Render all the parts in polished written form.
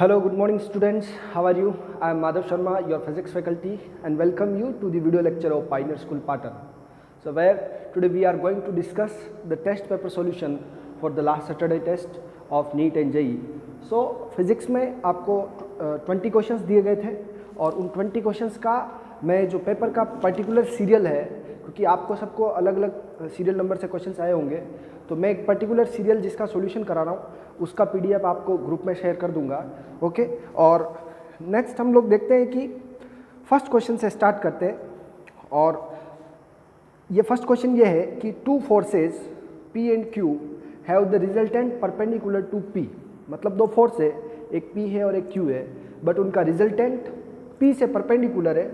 Hello, good morning students. How are you? I am Madhav Sharma, your physics faculty, and welcome you to the video lecture of Pioneer School Patan. So where today we are going to discuss the test paper solution for the last Saturday test of NEET and JEE. So physics में आपको 20 questions दिए गए थे और उन 20 questions का मैं जो पेपर का पर्टिकुलर सीरियल है, क्योंकि आपको सबको अलग अलग सीरियल नंबर से क्वेश्चंस आए होंगे, तो मैं एक पर्टिकुलर सीरियल जिसका सॉल्यूशन करा रहा हूँ उसका पीडीएफ आपको ग्रुप में शेयर कर दूंगा। ओके, और नेक्स्ट हम लोग देखते हैं कि फर्स्ट क्वेश्चन से स्टार्ट करते हैं। और ये फर्स्ट क्वेश्चन ये है कि two forces P and Q have the resultant perpendicular to P। मतलब दो फोर्स है, एक P है और एक Q है, बट उनका रिजल्टेंट P से परपेंडिकुलर है।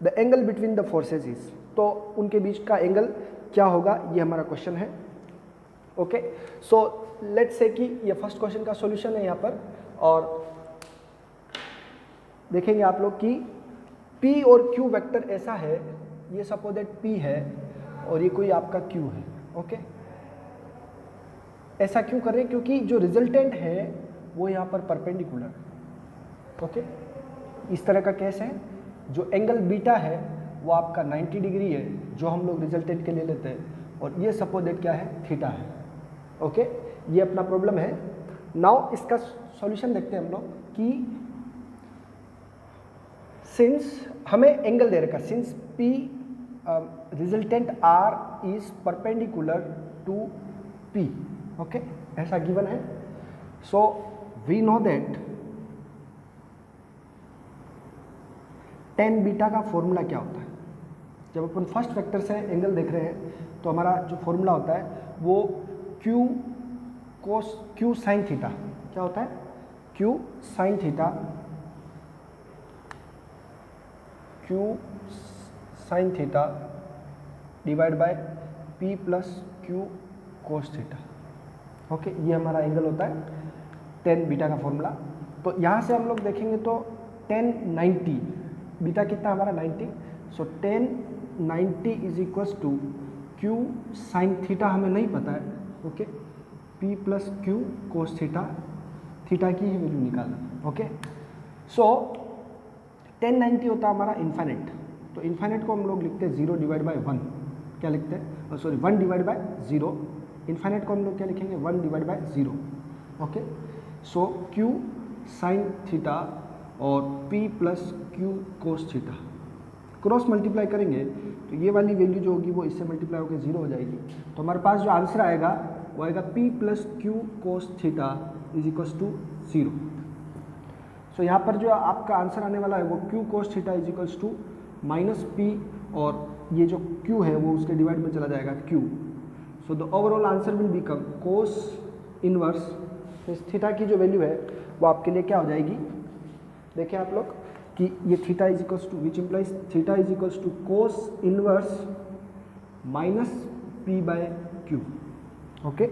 The angle between the forces is, तो उनके बीच का एंगल क्या होगा, ये हमारा क्वेश्चन है। ओके, सो लेट्स से कि ये फर्स्ट क्वेश्चन का सॉल्यूशन है यहाँ पर, और देखेंगे आप लोग कि P और Q वेक्टर ऐसा है, ये सपोज दैट P है और ये कोई आपका Q है। ओके, ऐसा क्यों कर रहे हैं? क्योंकि जो रिजल्टेंट है वो यहाँ पर परपेंडिकुलर है। ओके, इस तरह का केस है। जो एंगल बीटा है वो आपका 90 डिग्री है, जो हम लोग रिजल्टेंट के लिए लेते हैं, और ये सपोज दैट क्या है, थीटा है। ओके, ये अपना प्रॉब्लम है। नाउ इसका सॉल्यूशन देखते हैं हम लोग कि सिंस हमें एंगल दे रखा, since P resultant R is perpendicular to P। Okay, ऐसा गिवन है। So we know that tan beta का फॉर्मूला क्या होता है। जब अपन फर्स्ट वेक्टर से एंगल देख रहे हैं तो हमारा जो फॉर्मूला होता है वो Q साइन थीटा क्या होता है, Q sine theta, Q sine theta divide by P plus Q cos theta. Okay, ये हमारा एंगल होता है टेन बीटा का फॉर्मूला। तो यहाँ से हम लोग देखेंगे तो टेन 90, बीटा कितना हमारा 90, so tan 90 is equals to Q sine theta हमें नहीं पता है। Okay, P plus Q cos theta, theta की ही वैल्यू निकालना। ओके, सो 1090 होता है हमारा इन्फाइनाइट, तो इन्फाइनाइट को हम लोग लिखते हैं 0 डिवाइड बाय 1। क्या लिखते हैं, सॉरी 1 डिवाइड बाय 0। इन्फाइनाइट को हम लोग क्या लिखेंगे, 1 divide by 0। Okay, so Q sine theta और P plus Q cos theta cross multiply करेंगे तो ये वाली वैल्यू जो होगी वो इससे मल्टीप्लाई होकर 0 हो जाएगी। तो हमारे पास जो आंसर आएगा वो आएगा P plus Q cos theta is equals to 0। So यहाँ पर जो आपका आंसर आने वाला है वो Q cos theta is equals to minus P, और ये जो Q है वो उसके डिवाइड में चला जाएगा Q। So the overall answer will become cos inverse इस थीटा की जो वैल्यू है वो आपके लिए क्या हो जाएगी, देखिए आप लोग कि ये theta is equals to which implies theta is equals to cos inverse minus P by Q। Okay,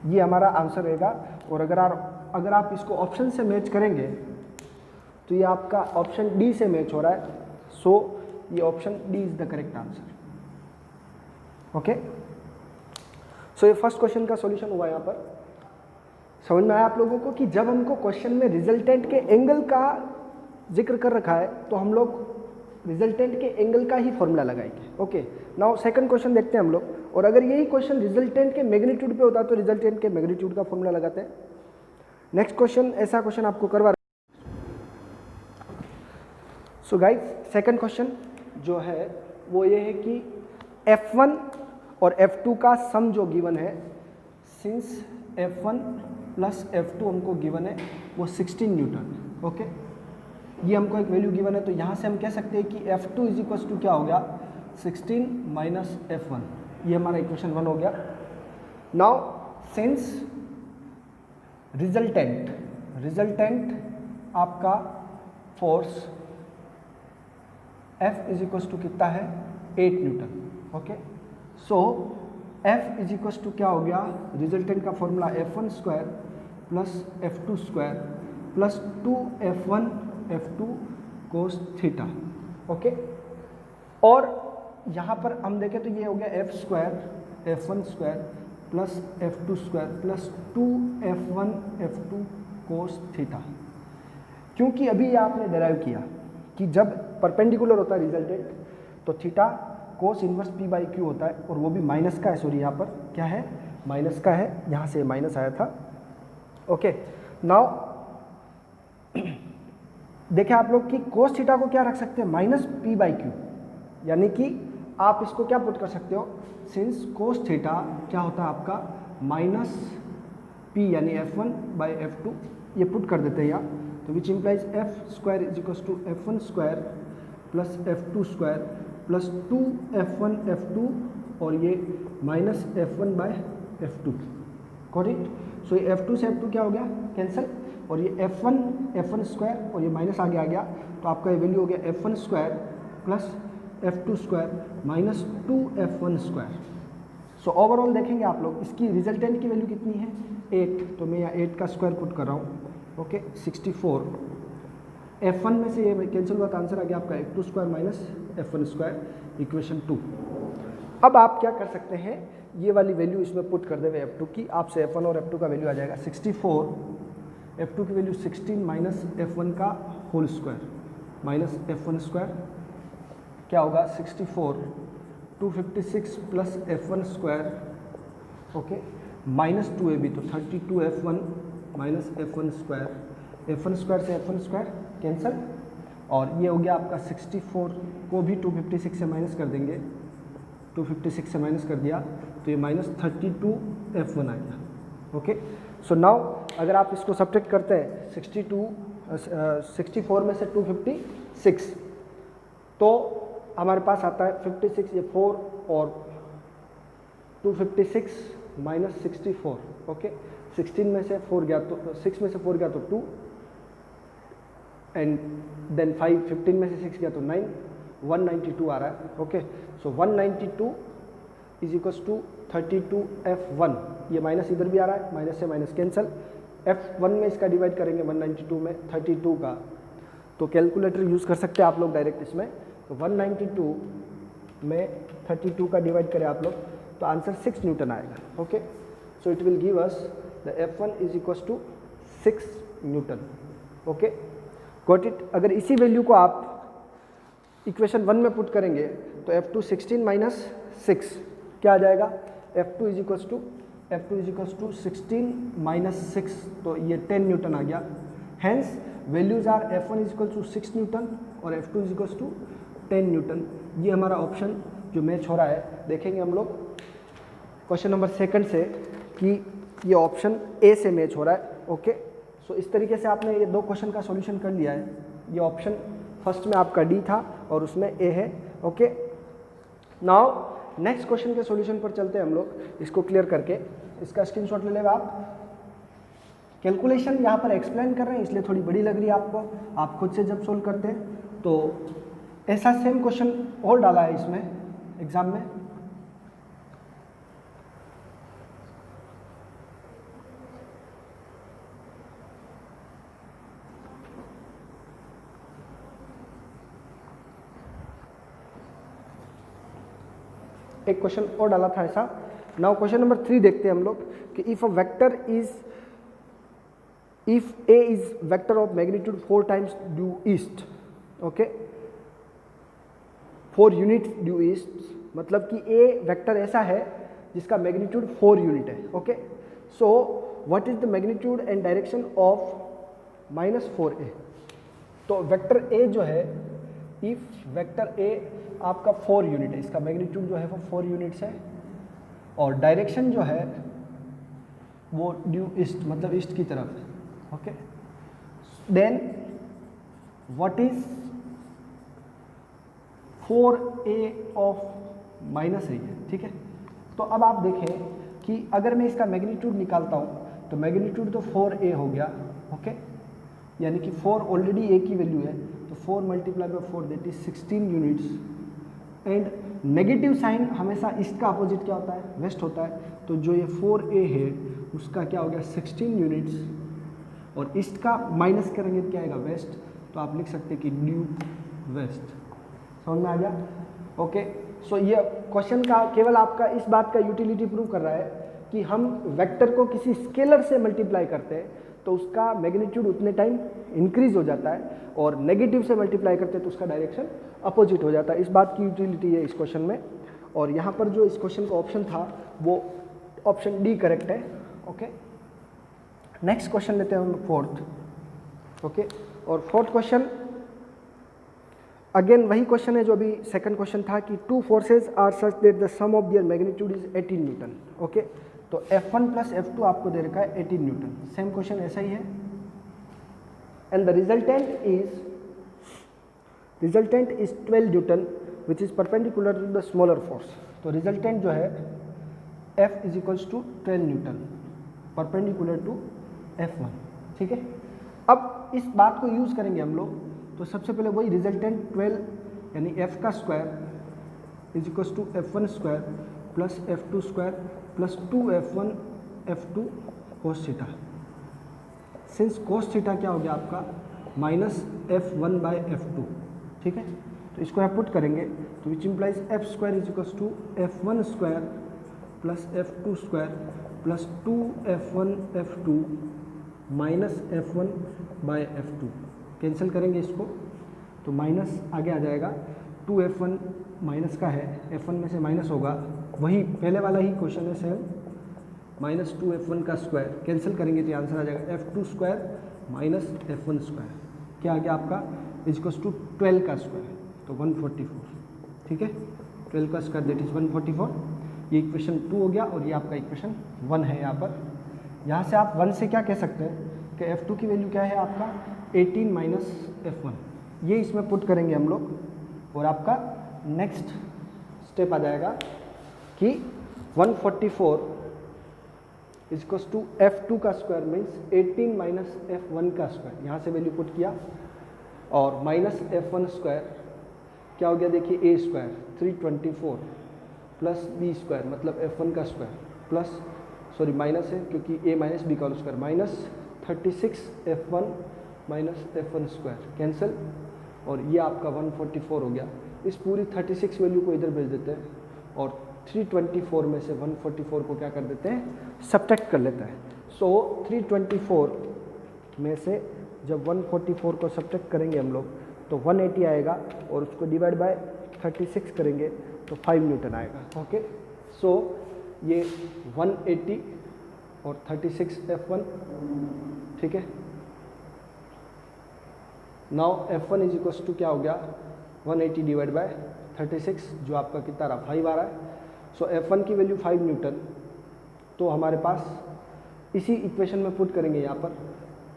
ये हमारा आंसर रहेगा। और अगर आप इसको ऑप्शन से मैच करेंगे तो ये आपका ऑप्शन डी से मैच हो रहा है। सो ये option D is the correct answer. Okay, so ये फर्स्ट क्वेश्चन का सॉल्यूशन हुआ। यहाँ पर समझ में आया आप लोगों को कि जब हमको क्वेश्चन में रिजल्टेंट के एंगल का जिक्र कर रखा है तो हम लोग रिजल्टेंट के एंगल का ही फॉर्मूला लगाएंगे। ओके, नाउ सेकंड क्वेश्चन देखते हैं हम लोग, और अगर यही क्वेश्चन रिजल्टेंट के मैग्नीट्यूड पे होता तो रिजल्टेंट के मैग्नीट्यूड का फॉर्मूला लगाते हैं। नेक्स्ट क्वेश्चन, ऐसा क्वेश्चन आपको करवा। सो गाइस, सेकंड क्वेश्चन जो है वो ये है कि F1 और F2 का सम जो गिवन है, सिंस F1 प्लस F2 हमको गिवन है वो 16 न्यूटन। ओके, ये हमको एक वैल्यू गिवन है, तो यहाँ से हम कह सकते हैं कि F2 इज इक्वल्स टू क्या हो गया, 16 माइनस F1। ये हमारा इक्वेशन 1 हो गया। नाउ सिंस रिजल्टेंट आपका force F is equals to कितना है, 8 newton. Okay, so F is equals to क्या हो गया, रिजल्टेंट का formula F1 square plus F2 square plus 2F1 F2 cos theta. Okay, और यहाँ पर हम देखें तो ये हो गया F square F1 square plus F2 square plus 2F1 F2 cos theta. क्योंकि अभी ये आपने डेराइव किया कि जब परपेंडिकुलर होता है रिजल्टेंट तो theta cos inverse P by Q होता है, और वो भी माइनस का है, सॉरी यहाँ पर क्या है, माइनस का है, यहाँ से माइनस आया था। ओके, नाउ देखें आप लोग कि कोस थीटा को क्या रख सकते हैं, माइनस पी बाई क्यू, यानी कि आप इसको क्या पुट कर सकते हो, सिंस कोस थीटा क्या होता है आपका माइनस पी यानी F1 बाई F2, ये पुट कर देते हैं यहाँ, तो which implies F square is equal to F1 square plus F2 square plus 2F1 F2 और ये minus F1 by F2, got it. So ये F2 से F2 क्या हो गया, कैंसिल, और ये F1 स्क्वायर और ये माइनस आगे आ गया, तो आपका ये वैल्यू हो गया F1 square plus F2 square minus 2F1 square. So overall देखेंगे आप लोग इसकी रिजल्टेंट की वैल्यू कितनी है, 8, तो मैं यहाँ 8 का स्क्वायर पुट कर रहा हूँ। ओके, 64, F1 में से ये कैंसिल हुआ, तो आंसर आ गया आपका F2 square minus F1 square, equation 2। अब आप क्या कर सकते हैं, ये वाली वैल्यू इसमें पुट कर देवे F2 की, आपसे F1 और F2 का वैल्यू आ जाएगा 64, F2 की वैल्यू 16 माइनस F1 का whole square minus F1 square, क्या होगा 64, 256 plus F1 square, okay, minus 2AB, तो 32F1 minus F1 square, F1 square से F1 स्क्वायर कैंसिल, और ये हो गया आपका 64 को भी 256 से माइनस कर देंगे, 256 से माइनस कर दिया तो ये माइनस 32F1 आ गया। ओके, सो नाउ अगर आप इसको सब्ट्रैक्ट करते हैं 64 में से 256, तो हमारे पास आता है 56, ये 4 और 256 माइनस 64, ओके, 16 में से 4 गया तो 6 में से 4 गया तो 2 एंड देन 5, 15 में से 6 गया तो 9, 192 आ रहा है। Okay, so 192 is equals to 32F1, ये माइनस इधर भी आ रहा है, माइनस से माइनस कैंसल, F1 में इसका डिवाइड करेंगे 192 में 32 का, तो कैलकुलेटर यूज़ कर सकते हैं आप लोग डायरेक्ट इसमें, तो 192 में 32 का डिवाइड करें आप लोग तो आंसर 6 न्यूटन आएगा। Okay, so it will give us the F1 is equals to 6 newton. Okay, got it. अगर इसी वैल्यू को आप इक्वेशन 1 में पुट करेंगे तो F2 16 माइनस 6 क्या आ जाएगा, F2 is equals to 16 minus 6, तो ये 10 न्यूटन आ गया। Hence values are F1 is equals to 6 newton और F2 is equals to 10 Newton. ये हमारा ऑप्शन जो मैच हो रहा है, देखेंगे हम लोग क्वेश्चन नंबर 2 से कि ये ऑप्शन ए से मैच हो रहा है। ओके, सो इस तरीके से आपने ये 2 क्वेश्चन का सॉल्यूशन कर लिया है। ये ऑप्शन फर्स्ट में आपका डी था और उसमें ए है। ओके, नाउ नेक्स्ट क्वेश्चन के सॉल्यूशन पर चलते हैं हम लोग, इसको क्लियर करके। इसका स्क्रीनशॉट ले लेगा आप। कैलकुलेशन यहाँ पर एक्सप्लेन कर रहे हैं इसलिए थोड़ी बड़ी लग रही है आपको, आप खुद से जब सोल्व करते हैं तो ऐसा सेम क्वेश्चन और डाला है इसमें एग्जाम में। एक क्वेश्चन और डाला था ऐसा। नाउ क्वेश्चन नंबर 3 देखते हैं हम लोग कि if a is vector of magnitude 4 times due east, okay, 4 unit due east, मतलब कि a वेक्टर ऐसा है जिसका मैग्नीट्यूड 4 यूनिट है। Okay, so what is the magnitude and direction of -4a। तो वेक्टर a जो है, इफ वेक्टर a आपका 4 यूनिट है, इसका मैग्नीट्यूड जो है वो 4 यूनिट्स है, और डायरेक्शन जो है वो ड्यू ईस्ट मतलब ईस्ट की तरफ है। Okay, then what is 4a of -a है, ठीक है। तो अब आप देखें कि अगर मैं इसका मैग्नीट्यूड निकालता हूँ तो मैग्नीट्यूड तो 4a हो गया। ओके, यानी कि 4 ऑलरेडी a की वैल्यू है, तो 4 multiply by 4 that is 16 units. And negative sign हमेशा ईस्ट का अपोजिट क्या होता है, वेस्ट होता है, तो जो ये 4a है उसका क्या हो गया 16 यूनिट्स, और ईस्ट का माइनस करेंगे तो क्या आएगा वेस्ट, तो आप लिख सकते हैं कि ड्यू वेस्ट। समझ में आ गया। ओके, सो ये क्वेश्चन का केवल आपका इस बात का यूटिलिटी प्रूव कर रहा है कि हम वेक्टर को किसी स्केलर से मल्टीप्लाई करते हैं तो उसका मैग्नीट्यूड उतने टाइम इंक्रीज हो जाता है, और नेगेटिव से मल्टीप्लाई करते हैं तो उसका डायरेक्शन अपोजिट हो जाता है। इस बात की यूटिलिटी है इस क्वेश्चन में। और यहाँ पर जो इस क्वेश्चन का ऑप्शन था वो ऑप्शन डी करेक्ट है। ओके, नेक्स्ट क्वेश्चन लेते हैं हम फोर्थ। ओके, और फोर्थ क्वेश्चन अगेन वही क्वेश्चन है जो अभी सेकंड क्वेश्चन था कि two forces are such that the sum of their magnitude is 18 newton. Okay, तो F1 प्लस F2 आपको दे रखा है 18 न्यूटन। सेम क्वेश्चन ऐसा ही है। And the resultant is 12 newton which is perpendicular to the smaller force. तो resultant जो है F is equals to 12 newton perpendicular to F1। ठीक है, अब इस बात को यूज करेंगे हम लोग। तो सबसे पहले वही रिजल्टेंट 12 यानी F का square is equals to F1 square plus F2 square plus 2F1 F2 cos theta. Since cos theta क्या हो गया आपका माइनस F1 बाय F2। ठीक है, तो इसको आप पुट करेंगे तो which implies F square is equals to F1 square plus F2 square plus 2F1 F2 minus F1 by F2। Cancel करेंगे इसको तो माइनस आगे आ जाएगा, 2F1 माइनस का है, F1 में से माइनस होगा, वही पहले वाला ही क्वेश्चन है सेम, माइनस 2F1 का स्क्वायर। कैंसिल करेंगे तो आंसर आ जाएगा F2 square minus F1 square. क्या आ गया आपका इक्वल्स टू 12 का स्क्वायर, तो 144। ठीक है, 12 का स्क्वायर दैट इज 144। ये इक्वेशन 2 हो गया और ये आपका इक्वेशन 1 है। यहाँ पर यहाँ से आप 1 से क्या कह सकते हैं कि F2 की वैल्यू क्या है आपका 18 माइनस F1। ये इसमें पुट करेंगे हम लोग और आपका नेक्स्ट स्टेप आ जाएगा कि 144 इज इक्वल्स टू F2 का स्क्वायर मीन्स 18 माइनस F1 का स्क्वायर। यहाँ से वैल्यू पुट किया और माइनस F1 स्क्वायर क्या हो गया देखिए, a square 324 plus b square मतलब F1 का स्क्वायर प्लस सॉरी माइनस है क्योंकि a माइनस b का whole square minus 36 F1 minus F1 square. Cancel और ये आपका 144 हो गया। इस पूरी 36 वैल्यू को इधर भेज देते हैं और 324 में से 144 को क्या कर देते हैं, सब्ट्रैक्ट कर लेते हैं। सो 324 में से जब 144 को सब्ट्रैक्ट करेंगे हम लोग तो 180 आएगा और उसको डिवाइड बाय 36 करेंगे तो 5 न्यूटन आएगा। ओके, सो ये 180 और 36 F1। ठीक है, now F1 is equals to क्या हो गया 180 डिवाइड बाय 36 जो आपका कितना रहा 5 आ रहा है। सो F1 की वैल्यू 5 न्यूटन। तो हमारे पास इसी इक्वेशन में पुट करेंगे यहाँ पर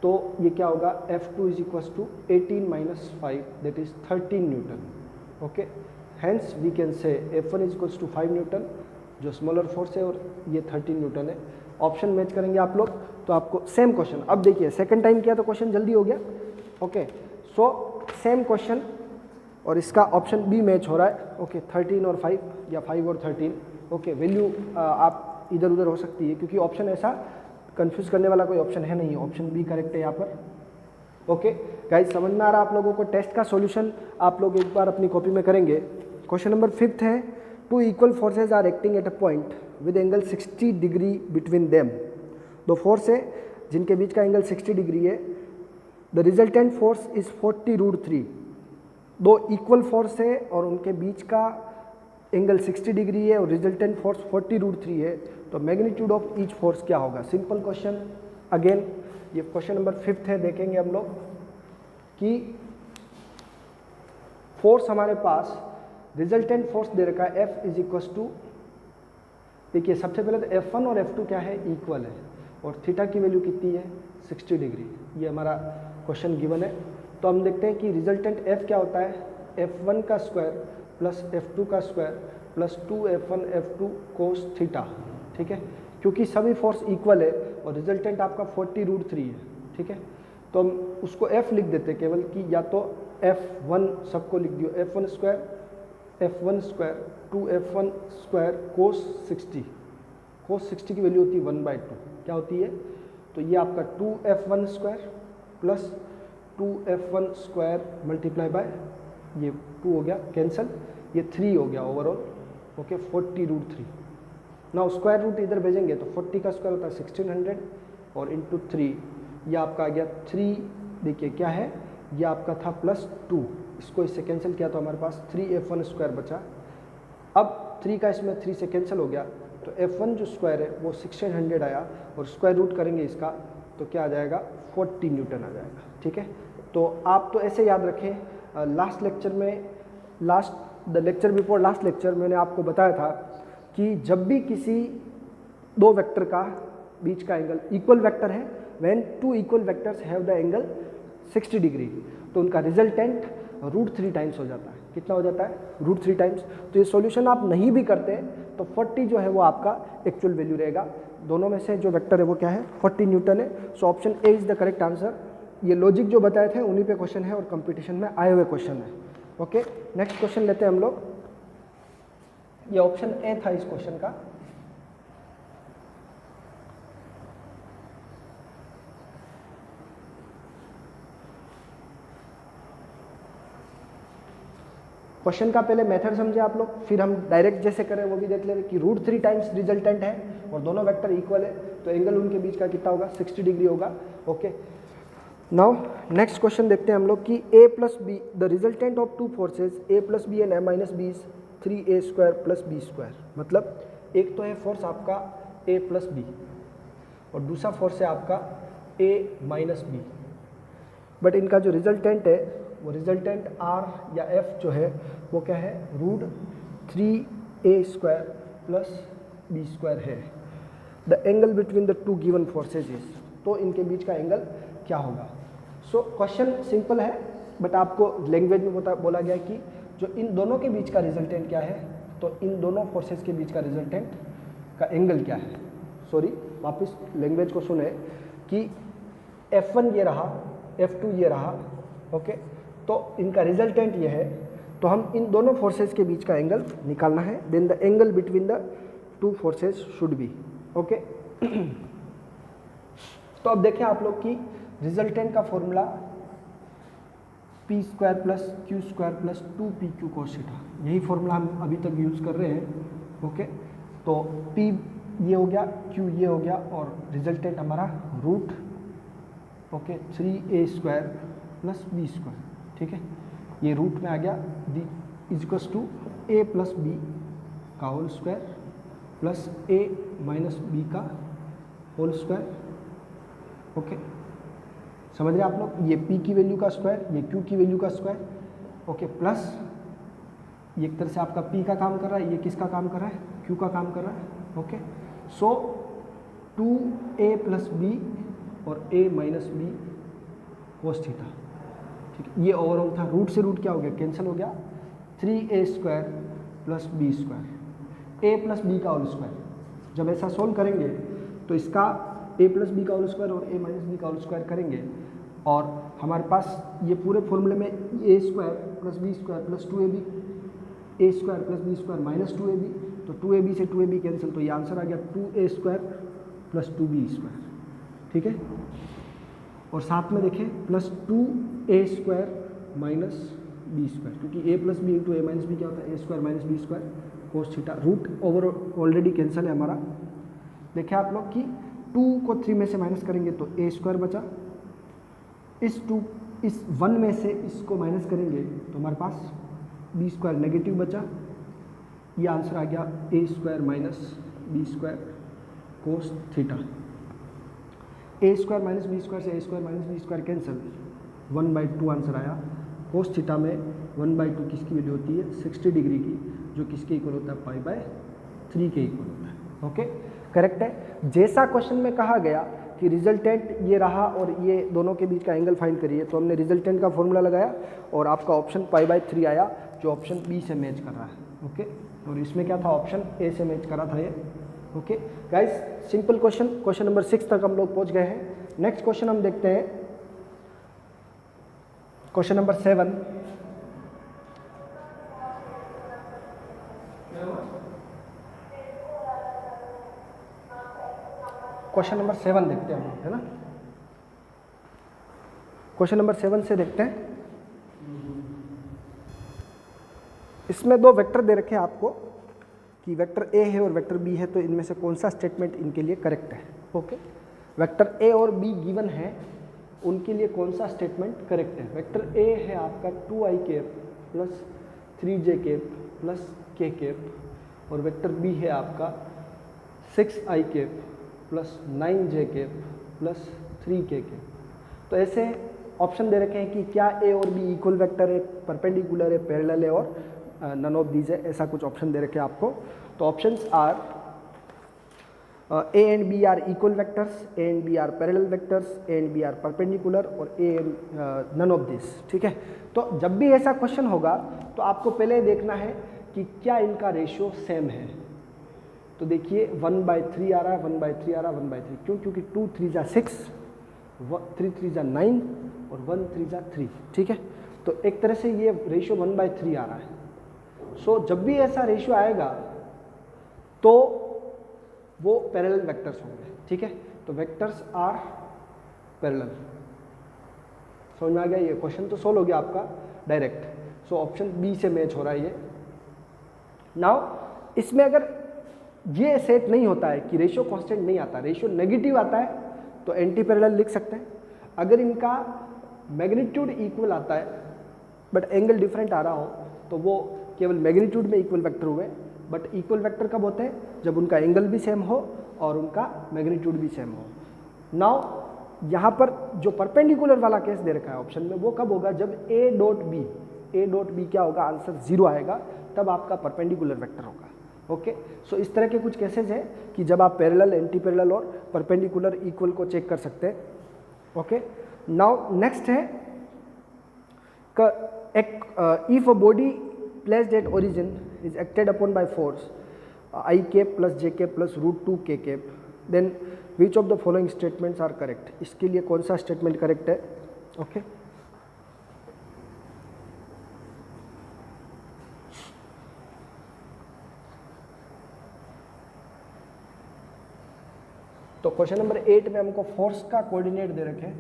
तो ये क्या होगा F2 is equals to 18 minus 5 that is 13 newton. Okay, hence we can say F1 is equals to 5 newton जो स्मॉलर फोर्स है और ये 13 न्यूटन है। ऑप्शन मैच करेंगे आप लोग तो आपको सेम क्वेश्चन, अब देखिए सेकंड टाइम किया तो क्वेश्चन जल्दी हो गया। ओके, सो सेम क्वेश्चन और इसका ऑप्शन बी मैच हो रहा है। ओके, 13 और 5 या 5 और 13। ओके, वैल्यू आप इधर उधर हो सकती है क्योंकि ऑप्शन ऐसा कंफ्यूज करने वाला कोई ऑप्शन है नहीं, ऑप्शन बी करेक्ट है यहाँ पर। ओके गाइस, समझ में आ रहा आप लोगों को। टेस्ट का सॉल्यूशन आप लोग एक बार अपनी कॉपी में करेंगे। क्वेश्चन नंबर 5 है, two equal forces are acting at a point with angle 60 degree between them. दो फोर्स है जिनके बीच का एंगल 60 डिग्री है। The resultant force is 40√3। दो इक्वल फोर्स है और उनके बीच का एंगल 60 डिग्री है और रिजल्टेंट फोर्स 40√3 है। तो मैग्नीट्यूड ऑफ ईच फोर्स क्या होगा। Simple question. अगेन ये क्वेश्चन नंबर 5 है, देखेंगे हम लोग कि फोर्स हमारे पास रिजल्टेंट फोर्स दे रखा है F इज इक्वल्स टू, देखिए सबसे पहले तो F1 और F2 क्या है, इक्वल है और थीटा की वैल्यू कितनी है 60 डिग्री। ये हमारा क्वेश्चन गिवन है। तो हम देखते हैं कि रिजल्टेंट F क्या होता है, F1 का स्क्वायर प्लस F2 का square plus 2F1 F2 cos theta. ठीक है, क्योंकि सभी फोर्स इक्वल है और रिजल्टेंट आपका 40√3 है। ठीक है, तो हम उसको F लिख देते केवल कि या तो F1 सबको लिख दियो, F1 स्क्वायर 2F1 स्क्वायर कोस 60। कोस 60 की वैल्यू होती है 1/2। क्या होती है, तो ये आपका 2F1 square plus 2F1 square multiply by ये 2 हो गया, कैंसल, ये 3 हो गया overall. Okay, 40√3। Now square root इधर भेजेंगे तो 40 का स्क्वायर होता है 1600 और इंटू 3 ये आपका आ गया 3, देखिए क्या है, ये आपका था +2, इसको इससे कैंसिल किया तो हमारे पास 3f1² बचा। अब 3 का इसमें 3 से कैंसिल हो गया, तो f1 जो स्क्वायर है वो 1600 आया, और स्क्वायर रूट करेंगे इसका तो क्या आ जाएगा, 40 न्यूटन आ जाएगा। ठीक है, तो आप तो ऐसे याद रखें। लास्ट लेक्चर में, the lecture before last lecture मैंने आपको बताया था कि जब भी किसी दो वेक्टर का बीच का एंगल इक्वल वेक्टर है, when two equal vectors have the angle 60 degree, तो उनका रिजल्टेंट √3 टाइम्स हो जाता है। कितना हो जाता है, √3 टाइम्स। तो ये सॉल्यूशन आप नहीं भी करते तो 40 जो है वो आपका एक्चुअल वैल्यू रहेगा। दोनों में से जो वेक्टर है वो क्या है, 40 न्यूटन है। So option A is the correct answer. ये लॉजिक जो बताए थे उन्हीं पे क्वेश्चन है और कंपटीशन में आए हुए क्वेश्चन है। ओके, नेक्स्ट क्वेश्चन लेते हैं हम लोग। ये ऑप्शन ए था इस क्वेश्चन का। क्वेश्चन का पहले मेथड समझे आप लोग, फिर हम डायरेक्ट जैसे करें वो भी देख लेंगे कि √3 टाइम्स रिजल्टेंट है और दोनों वेक्टर इक्वल है, तो एंगल उनके बीच का कितना होगा, 60 डिग्री होगा। ओके, नाउ नेक्स्ट क्वेश्चन देखते हैं हम लोग कि a + b, the resultant of two forces a + b and m - b is 3a² + b²। मतलब एक तो है फोर्स आपका a + b और दूसरा फोर्स है आपका a - b, बट इनका जो रिजल्टेंट है वो रिजल्टेंट r या f जो है वो क्या है, √3a² + b² है। The angle between the to given forces is, तो इनके बीच का एंगल क्या होगा। सो क्वेश्चन सिंपल है, बट आपको लैंग्वेज में बोला गया है कि जो इन दोनों के बीच का रिजल्टेंट क्या है, तो इन दोनों फोर्सेज के बीच का रिजल्टेंट का एंगल क्या है। सॉरी, वापस लैंग्वेज को सुने कि F1 ये रहा, F2 ये रहा। ओके, तो इनका रिजल्टेंट ये है, तो हम इन दोनों फोर्सेज के बीच का एंगल निकालना है। Then the angle between the two forces should be. Okay, तो अब देखें आप लोग कि रिजल्टेंट का formula p² + q² + 2pq cos θ, यही फॉर्मूला हम अभी तक यूज़ कर रहे हैं। ओके, तो p ये हो गया, q ये हो गया, और रिजल्टेंट हमारा √3a² + b²। ठीक है, ये रूट में आ गया, the equals to a + b का whole square plus a - b का होल स्क्वायर। ओके, समझ रहे आप लोग, ये p की वैल्यू का स्क्वायर, ये q की वैल्यू का स्क्वायर। ओके, प्लस ये एक तरह से आपका p का काम कर रहा है, ये किसका काम कर रहा है, q का काम कर रहा है। ओके, सो 2a + b और a - b cos θ। ठीक है, ये ओवरऑल था। रूट से रूट क्या हो गया, कैंसिल हो गया, 3a² + b², a + b का होल स्क्वायर। जब ऐसा सोल्व करेंगे तो इसका a + b का होल स्क्वायर और a - b का होल स्क्वायर करेंगे, और हमारे पास ये पूरे फॉर्मूले में a² + b² + 2ab, a² + b² - 2ab, तो 2ab से 2ab कैंसिल, तो ये आंसर आ गया 2a² + 2b²। ठीक है, और साथ में देखें +2a² - b², क्योंकि a + b × a - b क्या होता है, a² - b² cos θ। Root over already cancel है हमारा। देखें आप लोग कि 2 को 3 में से माइनस करेंगे तो a² बचा, इस 1 में से इसको माइनस करेंगे तो हमारे पास b² नेगेटिव बचा। ये आंसर आ गया a² - b² cos θ। a² - b² से a² - b² कैंसिल, 1/2 आंसर आया। cos θ में 1/2 किसकी वैल्यू होती है, 60 डिग्री की, जो किसके इक्वल होता है, π/3 के इक्वल होता है। ओके, करेक्ट है। जैसा क्वेश्चन में कहा गया कि रिजल्टेंट ये रहा और ये दोनों के बीच का एंगल फाइंड करिए, तो हमने रिजल्टेंट का फॉर्मूला लगाया और आपका ऑप्शन π/3 आया, जो ऑप्शन बी से मैच कर रहा है। ओके, और इसमें क्या था, ऑप्शन ए से मैच करा था ये। Okay guys, simple question, question number 6 तक हम लोग पहुंच गए हैं। नेक्स्ट क्वेश्चन हम देखते हैं, क्वेश्चन नंबर 7। क्वेश्चन नंबर 7 देखते हैं हम, है ना। क्वेश्चन नंबर 7 से देखते हैं। इसमें दो वेक्टर दे रखे हैं आपको कि वेक्टर ए है और वेक्टर बी है, तो इनमें से कौन सा स्टेटमेंट इनके लिए करेक्ट है। ओके, वेक्टर ए और बी गिवन है, उनके लिए कौन सा स्टेटमेंट करेक्ट है? वेक्टर ए है आपका 2i cap plus 3j cap plus k cap और वेक्टर बी है आपका 6i cap plus 9j cap plus 3k cap. तो ऐसे ऑप्शन दे रखे हैं कि क्या ए और बी इक्वल वेक्टर है, परपेंडिकुलर है, पैरेलल है और नन ऑफ दीज है, ऐसा कुछ ऑप्शन दे रखे हैं आपको। तो options are A and B are equal vectors, A and B are parallel vectors, A and B are perpendicular और A and none of this. ठीक है, तो जब भी ऐसा क्वेश्चन होगा तो आपको पहले देखना है कि क्या इनका रेशियो सेम है। तो देखिए 1/3 आ रहा है, 1/3 आ रहा है, 1/3 क्यों? क्योंकि 2 3 जा 6, 3 3 जा 9 और 1 3 जा 3। ठीक है, तो एक तरह से ये रेशियो 1/3 आ रहा है। सो जब भी ऐसा रेशियो आएगा तो वो पैरेलल वेक्टर्स होंगे। ठीक है, तो वेक्टर्स आर पैरेलल। समझ में आ गया? ये क्वेश्चन तो सोल्व हो गया आपका डायरेक्ट। सो ऑप्शन बी से मैच हो रहा है ये। नाउ इसमें अगर ये सेट नहीं होता है कि रेशियो कांस्टेंट नहीं आता, रेशियो नेगेटिव आता है, तो एंटी पैरेलल लिख सकते हैं। अगर इनका मैग्नीट्यूड इक्वल आता है बट एंगल डिफरेंट आ रहा हो तो वो केवल मैग्नीट्यूड में इक्वल वेक्टर हुए। बट इक्वल वेक्टर कब होते हैं? जब उनका एंगल भी सेम हो और उनका मैग्नीट्यूड भी सेम हो। नाउ यहाँ पर जो परपेंडिकुलर वाला केस दे रखा है ऑप्शन में, वो कब होगा? जब ए डॉट बी क्या होगा? आंसर 0 आएगा, तब आपका परपेंडिकुलर वेक्टर होगा। ओके, सो इस तरह के कुछ केसेस हैं कि जब आप पैरेलल, एंटी पैरेलल और परपेंडिकुलर इक्वल को चेक कर सकते हैं। ओके, नाउ नेक्स्ट है if a body placed at origin is acted upon by force I cap plus j cap plus √2 k cap, then which of the following statements are correct? इसके लिए कौन सा statement correct है? Okay, तो question number 8 में हमको force का coordinate दे रखे हैं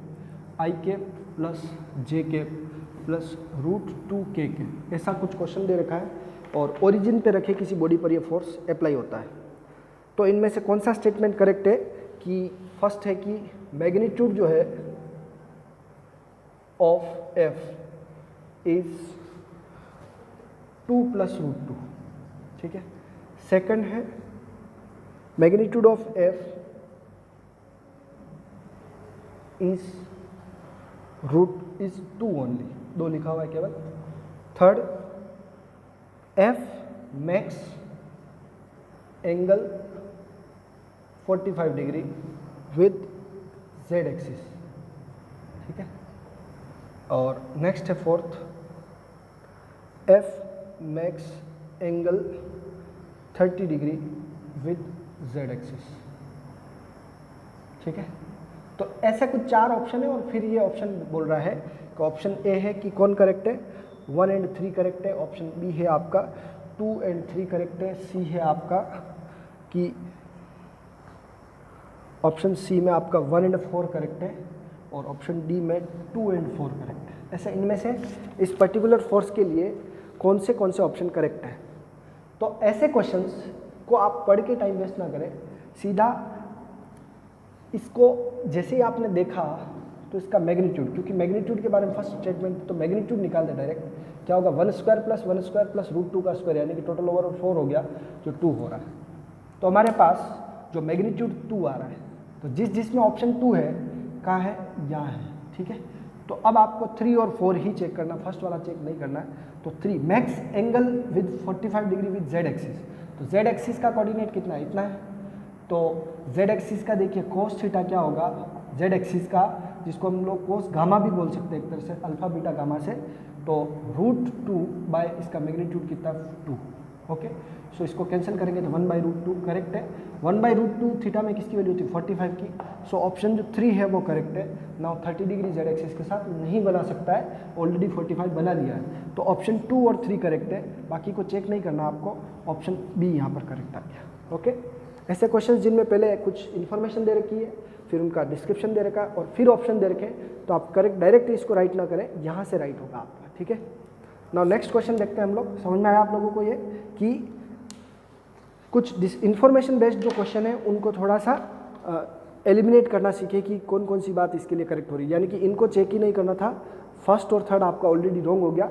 I cap plus j cap plus √2 k cap, ऐसा कुछ क्वेश्चन दे रखा है और ओरिजिन पे रखे किसी बॉडी पर ये फोर्स अप्लाई होता है। तो इनमें से कौन सा स्टेटमेंट करेक्ट है? कि फर्स्ट है कि मैग्नीट्यूड जो है ऑफ एफ इज 2 + √2। ठीक है, सेकंड है magnitude of F is √2 only, 2 लिखा हुआ है केवल। Third, F makes angle 45 degree with z axis. ठीक है, और नेक्स्ट है fourth, F makes angle 30 degree with z axis. ठीक है, तो ऐसे कुछ 4 ऑप्शन है और फिर ये ऑप्शन बोल रहा है कि ऑप्शन ए है कि कौन करेक्ट है? 1 and 3 करेक्ट है। ऑप्शन बी है आपका 2 and 3 करेक्ट है। सी है आपका कि ऑप्शन सी में आपका 1 and 4 करेक्ट है और ऑप्शन डी में 2 and 4 करेक्ट है। ऐसे इनमें से इस पर्टिकुलर फोर्स के लिए कौन से ऑप्शन करेक्ट है? तो ऐसे क्वेश्चंस को आप पढ़ के टाइम वेस्ट ना करें, सीधा इसको जैसे ही आपने देखा तो इसका मैग्नीट्यूड, क्योंकि मैग्नीट्यूड के बारे में फर्स्ट स्टेटमेंट तो मैग्नीट्यूड निकाल दे डायरेक्ट। क्या होगा? 1² + 1² + √2 का स्क्वायर, यानी कि टोटल ओवरऑल 4 हो गया, जो 2 हो रहा है। तो हमारे पास जो मैग्नीट्यूड 2 आ रहा है, तो जिसमें ऑप्शन 2 है कहाँ है? यहाँ है। ठीक है, तो अब आपको 3 और 4 ही चेक करना, फर्स्ट वाला चेक नहीं करना है। तो 3 max angle with 45 degree with z axis, तो z एक्सिस का कोऑर्डिनेट कितना है? इतना है। तो z एक्सिस का देखिए cos थीटा क्या होगा? z एक्सिस का, जिसको हम लोग कोस गामा भी बोल सकते हैं एक तरह से, अल्फा बीटा गामा से, तो √2 बाय इसका मैग्नीट्यूड कितना? 2। ओके, सो इसको कैंसिल करेंगे तो 1/√2 करेक्ट है। 1/√2 थीटा में किसकी वैल्यू थी? 45 की। सो ऑप्शन जो 3 है वो करेक्ट है। नाउ 30 डिग्री z एक्सिस के साथ नहीं बना सकता है, ऑलरेडी 45 बना लिया है। तो ऑप्शन 2 और 3 करेक्ट है, बाकी को चेक नहीं करना आपको। ऑप्शन बी यहाँ पर करेक्ट आ गया। ओके, ऐसे क्वेश्चन जिनमें पहले कुछ इन्फॉर्मेशन दे रखी है, फिर उनका डिस्क्रिप्शन दे रखा है और फिर ऑप्शन दे रखे, तो आप करेक्ट डायरेक्ट इसको राइट ना करें, यहाँ से राइट होगा आपका। ठीक है, नाउ नेक्स्ट क्वेश्चन देखते हैं हम लोग। समझ में आया आप लोगों को ये कि कुछ इन्फॉर्मेशन बेस्ड जो क्वेश्चन है उनको थोड़ा सा एलिमिनेट करना सीखे कि कौन कौन सी बात इसके लिए करेक्ट हो रही है, यानी कि इनको चेक ही नहीं करना था, फर्स्ट और थर्ड आपका ऑलरेडी रॉन्ग हो गया,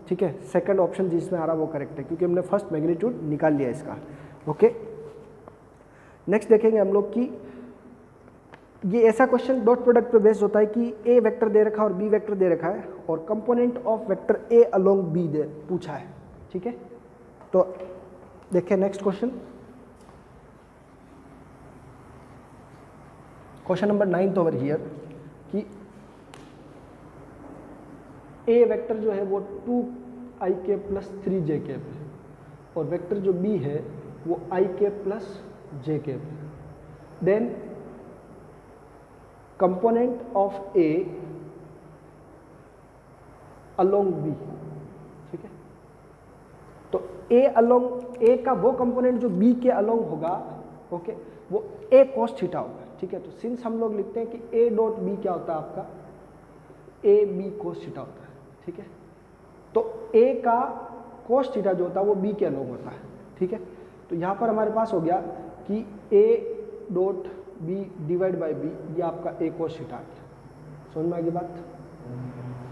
ठीक है। सेकंड ऑप्शन जिसमें आ रहा वो करेक्ट है क्योंकि हमने फर्स्ट मैग्नीट्यूड निकाल लिया इसका। ओके, नेक्स्ट देखेंगे हम लोग कि ये ऐसा क्वेश्चन डॉट प्रोडक्ट पे बेस्ड होता है कि ए वेक्टर दे रखा है और बी वेक्टर दे रखा है और component of vector A along B दे पूछा है, ठीक है। तो देखें next question, question number 9 over here कि ए वेक्टर जो है वो 2ik प्लस 3j है और वेक्टर जो बी है वो ik प्लस j है। Then component of A along B, ठीक है। तो ए अलोंग ए का वो कंपोनेंट जो बी के अलोंग होगा, ओके, वो ए कॉस थीटा होगा, ठीक है। तो सिंस हम लोग लिखते हैं कि ए डॉट बी क्या होता है आपका, ए बी कोस थीटा होता है, ठीक है। तो ए का कोस थीटा जो होता है वो बी के अलोंग होता है, ठीक है। तो यहाँ पर हमारे पास हो गया कि A dot B divide by B, ये आपका ए कोस थीटा आ गया। समझ में आ गई बात?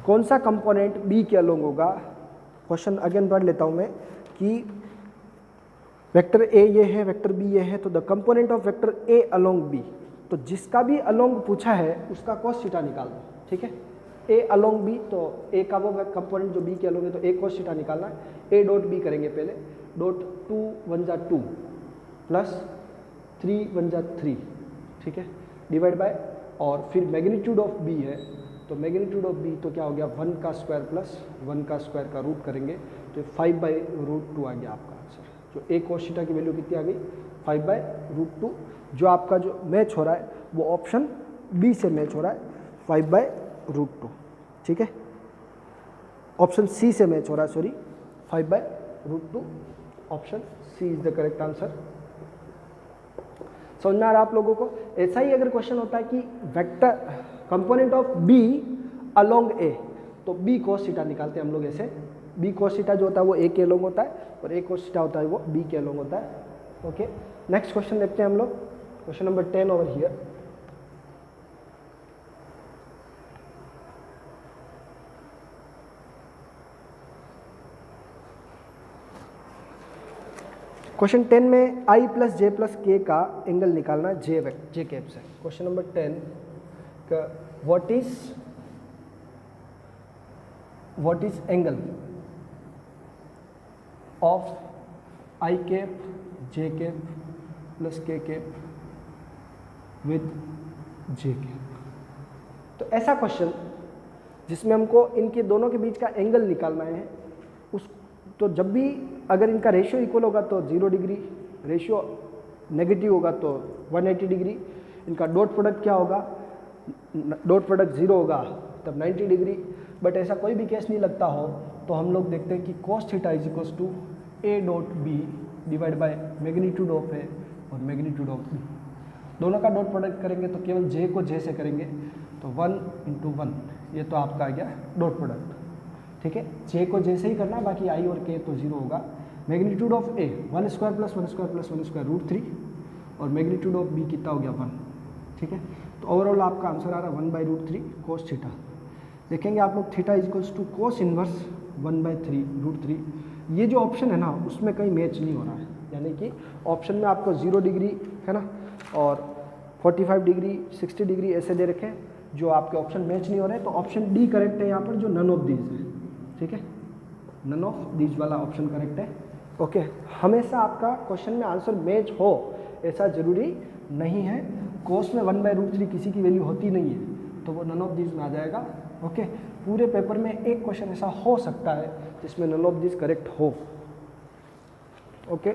कौन सा कंपोनेंट बी के अलोंग होगा, क्वेश्चन अगेन पढ़ लेता हूँ मैं कि वेक्टर ए ये है, वेक्टर बी ये है, तो the component of vector A along B, तो जिसका भी अलोंग पूछा है उसका कॉस थीटा निकाल दो, ठीक है। ए अलोंग बी, तो ए का वो कंपोनेंट जो बी के अलोंग है तो ए कॉस थीटा निकालना है। ए डॉट बी करेंगे पहले, डॉट 2 1 जा 2 प्लस 3 1 जा 3, ठीक है, डिवाइड बाय, और फिर मैग्नीट्यूड ऑफ बी है तो मैग्नीट्यूड ऑफ बी तो क्या हो गया 1 का स्क्वायर प्लस 1 का स्क्वायर का रूट करेंगे तो 5/√2 आ गया आपका आंसर। जो ए कॉस थीटा की वैल्यू कितनी आ गई 5/√2, जो आपका जो मैच हो रहा है वो ऑप्शन बी से मैच हो रहा है 5/√2, ठीक है। ऑप्शन सी से मैच हो रहा है, sorry 5/√2, option C is the correct answer. समझ में आ रहा है आप लोगों को? ऐसा ही अगर क्वेश्चन होता है कि vector component of B along A, तो बी कॉस थीटा निकालते हैं हम लोग ऐसे, बी कॉस थीटा जो होता है वो ए के अलोंग होता है और ए कॉस थीटा होता है वो बी के अलोंग होता है। ओके, नेक्स्ट क्वेश्चन देखते हैं हम लोग, question number 10 over here. Question 10 में i प्लस जे प्लस के का एंगल निकालना है जे कैप से। क्वेश्चन नंबर 10 का what is angle of I cap J cap plus के कैप विद जे कैप। तो ऐसा क्वेश्चन जिसमें हमको इनके दोनों के बीच का एंगल निकालना है, उस तो जब भी अगर इनका रेशियो इक्वल होगा तो 0 डिग्री, रेशियो नेगेटिव होगा तो 180 डिग्री, इनका डॉट प्रोडक्ट क्या होगा, डॉट प्रोडक्ट 0 होगा तब 90 डिग्री। बट ऐसा कोई भी केस नहीं लगता हो तो हम लोग देखते हैं कि cos theta is equals to A dot B divide by magnitude of A और मैग्नीट्यूड ऑफ बी। दोनों का डॉट प्रोडक्ट करेंगे तो केवल जे को जे से करेंगे तो 1 × 1, ये तो आपका आ गया डॉट प्रोडक्ट, ठीक है। जे को जे से ही करना, बाकी आई और के तो 0 होगा। Magnitude of A 1 square plus 1 square plus 1 square √3 और मैग्नीट्यूड ऑफ बी कितना हो गया 1, ठीक है। तो ओवरऑल आपका आंसर आ रहा है 1/√3 cos थीटा। देखेंगे आप लोग theta is equals to cos inverse 1/3√3। ये जो ऑप्शन है ना उसमें कहीं मैच नहीं हो रहा है, यानी कि ऑप्शन में आपको 0 डिग्री है ना और 45 डिग्री 60 डिग्री ऐसे दे रखे जो आपके ऑप्शन मैच नहीं हो रहे, तो ऑप्शन डी करेक्ट है यहाँ पर, जो नन ऑफ दीज है, ठीक है। नन ऑफ दीज वाला ऑप्शन करेक्ट है। ओके, हमेशा आपका क्वेश्चन में आंसर मैच हो ऐसा जरूरी नहीं है। कोस में 1/√3 किसी की वैल्यू होती नहीं है तो वो नन ऑफ दीज में आ जाएगा। ओके, पूरे पेपर में एक क्वेश्चन ऐसा हो सकता है जिसमें नन ऑफ दीज करेक्ट हो। ओके,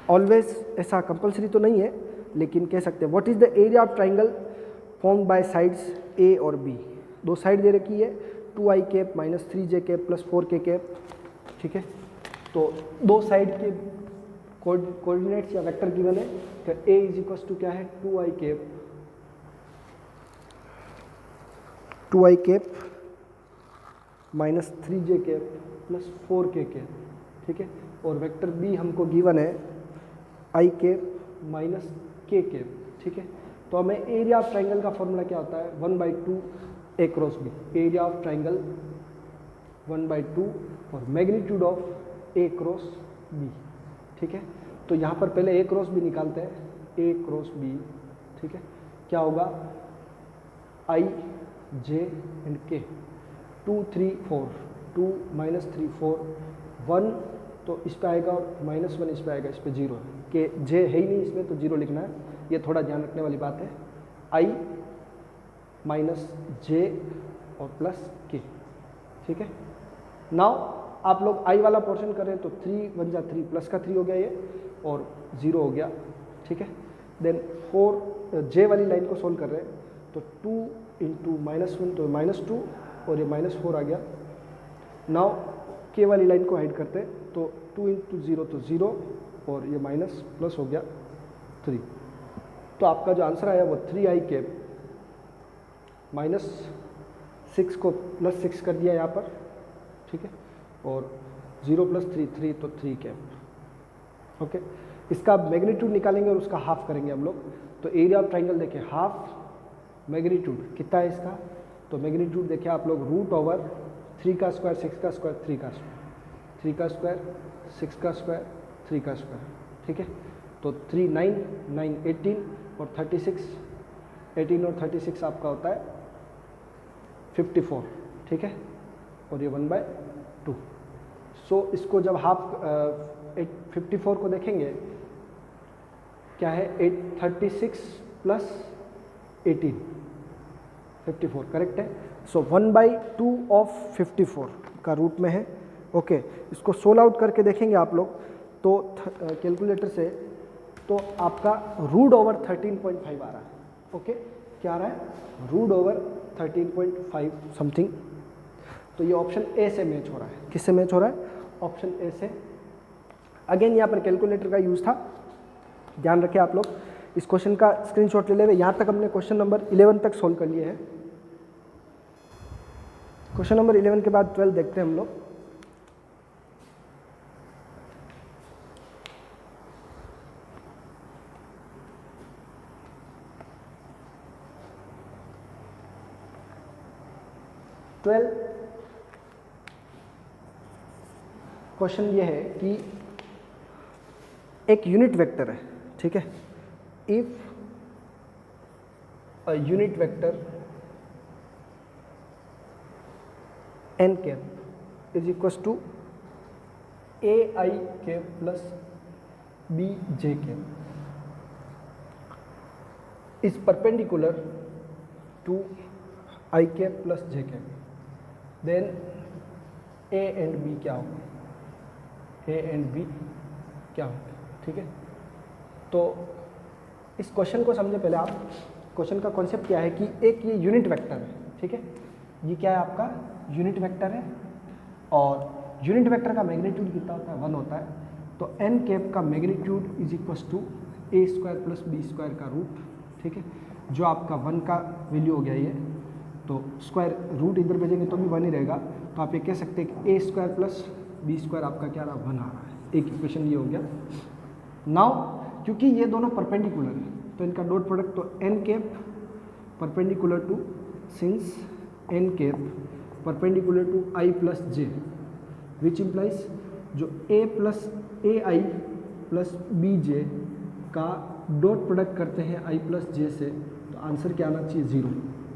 ऑलवेज ऐसा कंपलसरी तो नहीं है, लेकिन कह सकते हैं what is the area of triangle form by sides A और बी। दो साइड दे रखी है 2i cap minus 3j cap plus 4k cap, ठीक है। तो दो साइड के कोऑर्डिनेट्स या वेक्टर गिवन है तो a इज इक्वल्स टू क्या है 2i cap minus 3j cap plus 4k cap, ठीक है। और वेक्टर b हमको गिवन है i cap minus k cap, ठीक है। तो हमें एरिया ऑफ ट्राइंगल का फॉर्मूला क्या होता है, 1/2 A cross B, area of triangle 1/2 और magnitude of A cross B, ठीक है। तो यहाँ पर पहले ए क्रॉस बी निकालते हैं, ए क्रॉस बी, ठीक है। क्या होगा, आई जे एंड के, 2 3 4, 2 -3 4 1, तो इस पे आएगा और -1 इस पे आएगा, इस पे 0 है, के जे है ही नहीं इसमें तो 0 लिखना है, ये थोड़ा ध्यान रखने वाली बात है। आई माइनस जे और प्लस के, ठीक है। नाउ आप लोग आई वाला पोर्शन करें तो 3 1 जा 3 प्लस का 3 हो गया ये और 0 हो गया, ठीक है। देन 4 जे वाली लाइन को सोल्व कर रहे हैं तो 2 इंटू -1 तो -2 और ये -4 आ गया। नाउ के वाली लाइन को हाइड करते हैं तो 2 इंटू 0 तो 0 और ये माइनस प्लस हो गया 3। तो आपका जो आंसर आया वो 3i कैप, -6 को +6 कर दिया यहाँ पर, ठीक है, और 0 + 3 3 तो 3 कैप, ओके। इसका मैग्नीट्यूड निकालेंगे और उसका हाफ करेंगे हम लोग। तो एरिया ऑफ ट्राइंगल देखें, हाफ मैग्नीट्यूड कितना है इसका, तो मैग्नीट्यूड देखिए आप लोग √3 का स्क्वायर 6 का स्क्वायर 3 का स्क्वायर 3 का स्क्वायर 6 का स्क्वायर 3 का स्क्वायर, ठीक है। तो 3 9 9 18 और 36, 18 और 36 आपका होता है 54, ठीक है, और ये 1/2। सो इसको जब हाफ 54 को देखेंगे क्या है, 36 + 18 54, करेक्ट है। सो 1/2 ऑफ 54 का रूट में है, ओके। इसको सोल्व आउट करके देखेंगे आप लोग तो कैलकुलेटर से, तो आपका √13.5 आ रहा है, ओके। क्या आ रहा है, √13.5 समथिंग। तो ये ऑप्शन ए से मैच हो रहा है, किससे मैच हो रहा है, ऑप्शन ए से। अगेन यहाँ पर कैलकुलेटर का यूज़ था, ध्यान रखें आप लोग। इस क्वेश्चन का स्क्रीनशॉट ले लेंगे। यहाँ तक हमने क्वेश्चन नंबर 11 तक सोल्व कर लिए हैं। क्वेश्चन नंबर 11 के बाद 12 देखते हैं हम लोग। क्वेश्चन ये है कि एक यूनिट वेक्टर है, ठीक है। If a unit vector n cap is equal to ai cap plus bj cap is perpendicular to i cap plus j cap, then a and b क्या होगा, a एंड b क्या होगा, ठीक है। तो इस क्वेश्चन को समझे पहले आप। क्वेश्चन का कॉन्सेप्ट क्या है कि एक ये यूनिट वेक्टर है, ठीक है। ये क्या है, आपका यूनिट वेक्टर है और यूनिट वेक्टर का मैग्नीट्यूड कितना होता है, 1 होता है। तो n कैप का magnitude is equal to a² plus b² का रूट, ठीक है। जो आपका 1 का वैल्यू हो गया ये, तो स्क्वायर रूट इधर भेजेंगे तो भी 1 ही रहेगा। तो आप ये कह सकते हैं कि a² प्लस b² आपका क्या रहा, 1 आ रहा है। एक इक्वेशन ये हो गया। नाउ क्योंकि ये दोनों परपेंडिकुलर है तो इनका डॉट प्रोडक्ट, तो n cap perpendicular to, since n cap perpendicular to i plus j, which implies जो a plus ai plus bj का डॉट प्रोडक्ट करते हैं i प्लस j से, तो आंसर क्या आना चाहिए, 0,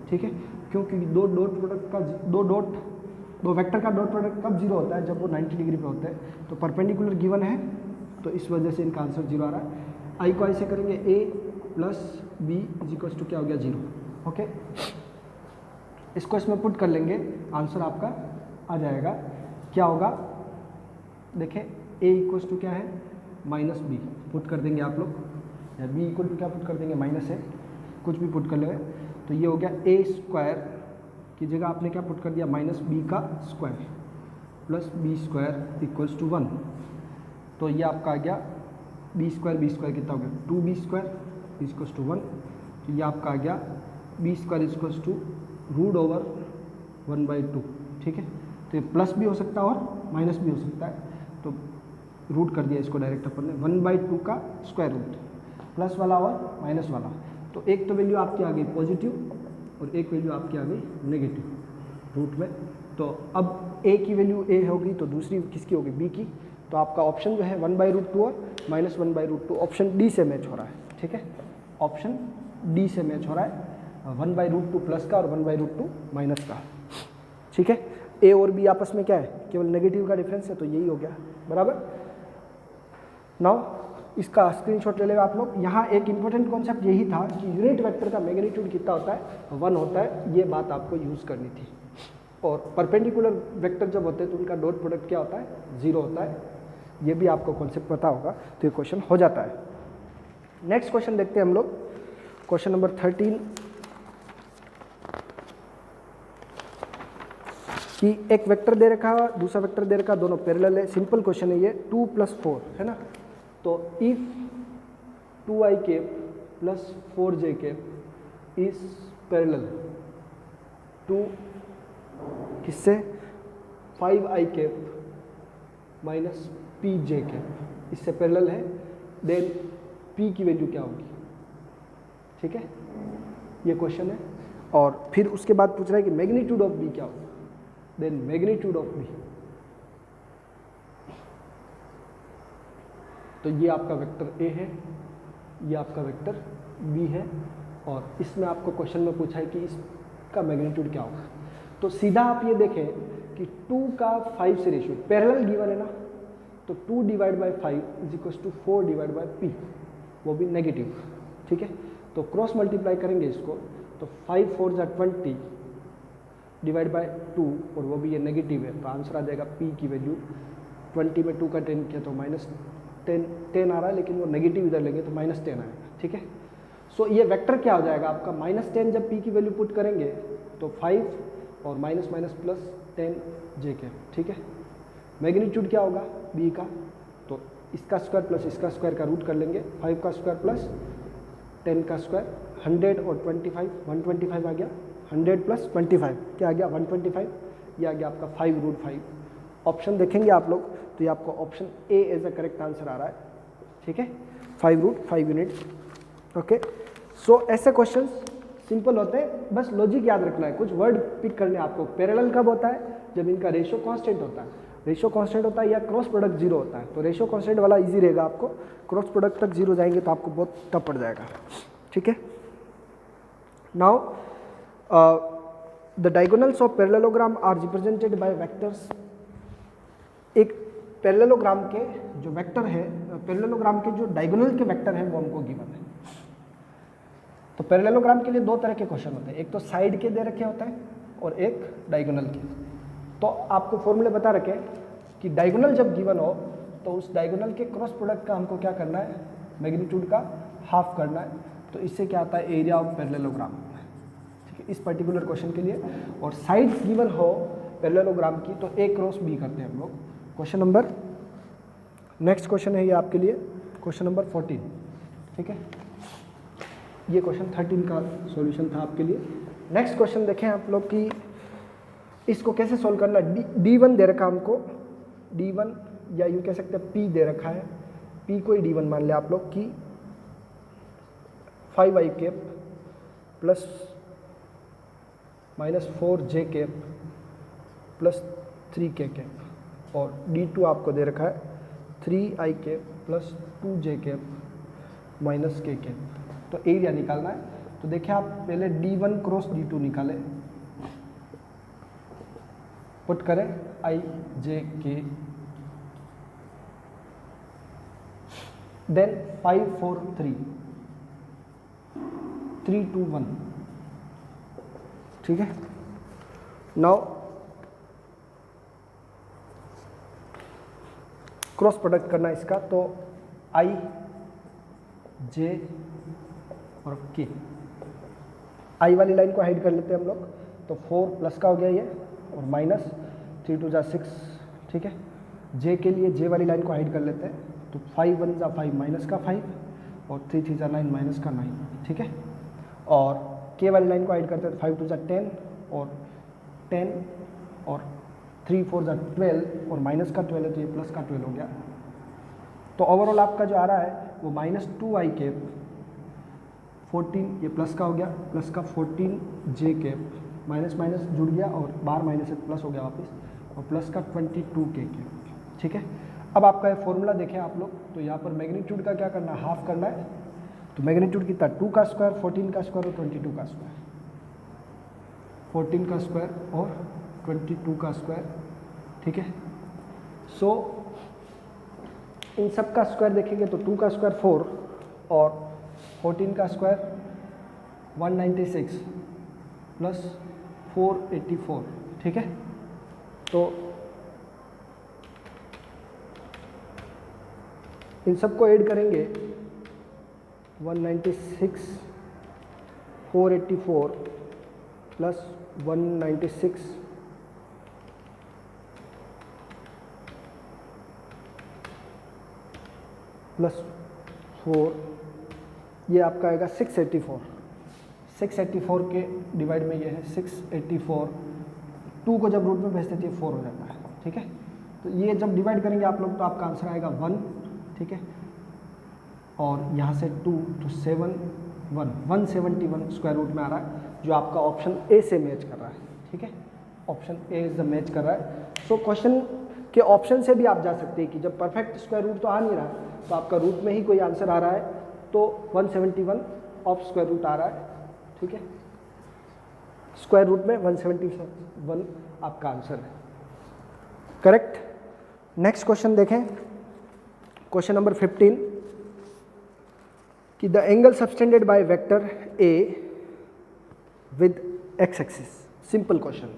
ठीक है। क्योंकि दो डॉट प्रोडक्ट का दो वेक्टर का डॉट प्रोडक्ट कब 0 होता है, जब वो 90 डिग्री पे होता है। तो परपेंडिकुलर गिवन है तो इस वजह से इनका आंसर 0 आ रहा है। आई को ऐसे करेंगे a plus B is equal to क्या हो गया, 0, ओके। इसको इसमें पुट कर लेंगे, आंसर आपका आ जाएगा। क्या होगा, देखें a इक्वल टू क्या है, -b पुट कर देंगे आप लोग, या b इक्वल टू क्या पुट कर देंगे, -a, कुछ भी पुट कर लेंगे। तो ये हो गया a² की जगह आपने क्या पुट कर दिया, -b का square plus b² equals to 1। तो ये आपका आ गया b² कितना हो गया, 2b² इक्वल्स टू 1। तो ये आपका आ गया b² इक्वल्स टू √1/2, ठीक है। तो ये प्लस भी हो सकता है और माइनस भी हो सकता है, तो रूट कर दिया इसको डायरेक्ट अपन ने, 1/2 का स्क्वायर रूट, प्लस वाला और माइनस वाला। तो एक तो वैल्यू आपकी आ गई पॉजिटिव और एक वैल्यू आपकी आ गई नेगेटिव रूट में। तो अब ए की वैल्यू ए होगी तो दूसरी किसकी होगी, बी की। तो आपका ऑप्शन जो है 1/√2 और -1/√2 ऑप्शन डी से मैच हो रहा है। ठीक है, ऑप्शन डी से मैच हो रहा है, 1/√2 प्लस का और 1/√2 माइनस का। ठीक है, ए और बी आपस में क्या है, केवल नेगेटिव का डिफरेंस है, तो यही हो गया बराबर। नाउ इसका स्क्रीनशॉट ले लेगा आप लोग। यहाँ एक इंपॉर्टेंट कॉन्सेप्ट यही था कि यूनिट वेक्टर का मैग्नीट्यूड कितना होता है, 1 होता है, ये बात आपको यूज़ करनी थी। और परपेंडिकुलर वेक्टर जब होते हैं तो उनका डॉट प्रोडक्ट क्या होता है, 0 होता है। ये भी आपको कॉन्सेप्ट पता होगा तो ये क्वेश्चन हो जाता है। नेक्स्ट क्वेश्चन देखते हैं हम लोग, क्वेश्चन नंबर 13 कि एक वेक्टर दे रखा है, दूसरा वेक्टर दे रखा, दोनों पैरेलल है। सिंपल क्वेश्चन है ये, 2 + 4 है ना। तो if 2i cap plus 4j cap is parallel to किससे, 5i cap minus pj cap, इससे पैरेलल है, देन p की वैल्यू क्या होगी। ठीक है, ये क्वेश्चन है। और फिर उसके बाद पूछ रहा है कि मैग्नीट्यूड ऑफ b क्या होगा, देन मैग्नीट्यूड ऑफ b। तो ये आपका वेक्टर a है, ये आपका वेक्टर b है, और इसमें आपको क्वेश्चन में पूछा है कि इसका मैग्नीट्यूड क्या होगा। तो सीधा आप ये देखें कि 2 का 5 से रेशियो पैरेलल गिवन है ना, तो 2/5 = 4/p, वो भी नेगेटिव। ठीक है, तो क्रॉस मल्टीप्लाई करेंगे इसको, तो 5 4 = 20 /2, और वो भी ये नेगेटिव है, तो आंसर आ जाएगा p की वैल्यू 20 में 2 का 10 किया तो -10 आ रहा है, लेकिन वो नेगेटिव इधर लेंगे तो -10 आएगा। ठीक है, सो ये वेक्टर क्या हो जाएगा आपका, -10 जब p की वैल्यू पुट करेंगे तो 5 और माइनस प्लस 10 j के। ठीक है, मैग्नीट्यूड क्या होगा b का, तो इसका स्क्वायर प्लस इसका स्क्वायर का रूट कर लेंगे, 5 का स्क्वायर प्लस 10 का स्क्वायर, 100 और 25 125 आ गया, 100 + 25 क्या आ गया 125, ये आ गया आपका 5√5। ऑप्शन देखेंगे आप लोग तो ये आपको option A as a correct answer आ रहा है। ठीक है, 5√5 यूनिट्स। ओके, सो ऐसे क्वेश्चन सिंपल होते हैं, बस लॉजिक याद रखना है, कुछ वर्ड पिक करने आपको। पैरेलल कब होता है, जब इनका रेशियो कांस्टेंट होता है, रेशियो कांस्टेंट होता है या क्रॉस प्रोडक्ट 0 होता है। तो रेशियो कांस्टेंट वाला इजी रहेगा आपको, क्रॉस प्रोडक्ट तक 0 जाएंगे तो आपको बहुत टफ पड़ जाएगा। ठीक है, now the diagonals of parallelogram are represented by vectors. एक पैरेललोग्राम के जो वेक्टर है, पैरेललोग्राम के जो डायगोनल के वेक्टर हैं वो हमको गिवन है। तो पैरेललोग्राम के लिए दो तरह के क्वेश्चन होते हैं, एक तो साइड के दे रखे होते हैं और एक डायगोनल के। तो आपको फॉर्मूले बता रखे कि डायगोनल जब गिवन हो तो उस डायगोनल के क्रॉस प्रोडक्ट का हमको क्या करना है, मैग्नीट्यूड का हाफ करना है। तो इससे क्या आता है, एरिया ऑफ पैरेललोग्राम। ठीक है, इस पर्टिकुलर क्वेश्चन के लिए। और साइड गिवन हो पैरेललोग्राम की तो a क्रॉस b करते हैं हम लोग। क्वेश्चन नंबर, नेक्स्ट क्वेश्चन है ये आपके लिए, क्वेश्चन नंबर 14। ठीक है, ये क्वेश्चन 13 का सॉल्यूशन था आपके लिए। नेक्स्ट क्वेश्चन देखें आप लोग कि इसको कैसे सॉल्व करना है। D1 दे रखा हमको, D1 या यूँ कह सकते हैं P दे रखा है, P को ही D1 मान ले आप लोग कि 5i cap plus -4j cap plus 3k cap, और D2 आपको दे रखा है 3i cap plus 2j cap minus k cap. तो एरिया निकालना है। तो देखिए आप पहले D1 क्रॉस D2 निकालें, पुट करें i j k, देन 5 4 3 3 2 1। ठीक है, नाउ क्रॉस प्रोडक्ट करना है इसका, तो i j और k, i वाली लाइन को हाइड कर लेते हैं हम लोग। तो 4 प्लस का हो गया ये, और माइनस 3 2 = 6। ठीक है, j के लिए j वाली लाइन को हाइड कर लेते हैं। तो 5 1 = 5 माइनस का 5, और 3 3 = 9 माइनस का 9। ठीक है, और k वाली लाइन को हाइड करते हैं। 5 2 = 10 और 10, और 3 4 = 12, और माइनस का 12 है तो ये प्लस का 12 हो गया। तो ओवरऑल आपका जो आ रहा है वो -2i कैप 14, ये प्लस का हो गया, प्लस का 14 जे कैप, माइनस माइनस जुड़ गया और बाहर माइनस से प्लस हो गया वापस, और प्लस का 22 के कैप। ठीक है, अब आपका ये फॉर्मूला देखें आप लोग, तो यहाँ पर मैग्नीट्यूड का क्या करना है, हाफ करना है। तो मैग्नीट्यूड कितना, 2 का स्क्वायर, 14 का स्क्वायर और 22 का स्क्वायर, 14 का स्क्वायर और 22 का स्क्वायर। ठीक है, सो इन सब का स्क्वायर देखेंगे तो 2 का स्क्वायर 4 और 14 का स्क्वायर 196 प्लस 484। ठीक है, तो इन सबको ऐड करेंगे, 196 484 प्लस 196 प्लस 4, ये आपका आएगा 684। 684 के डिवाइड में ये है 684, 2 को जब रूट में भेज देते हैं 4 हो जाता है। ठीक है, तो ये जब डिवाइड करेंगे आप लोग तो आपका आंसर आएगा 1। ठीक है, और यहाँ से 2 तो 7 171 स्क्वायर रूट में आ रहा है, जो आपका ऑप्शन ए से मैच कर रहा है। ठीक है, option A is the match कर रहा है। सो क्वेश्चन के ऑप्शन से भी आप जा सकते हैं कि जब परफेक्ट स्क्वायर रूट तो आ नहीं रहा तो आपका रूट में ही कोई आंसर आ रहा है, तो 171 ऑफ स्क्वायर रूट आ रहा है। ठीक है, स्क्वायर रूट में 171 आपका आंसर है, करेक्ट। नेक्स्ट क्वेश्चन देखें, क्वेश्चन नंबर 15 कि the angle subtended by vector A with X axis. Simple question,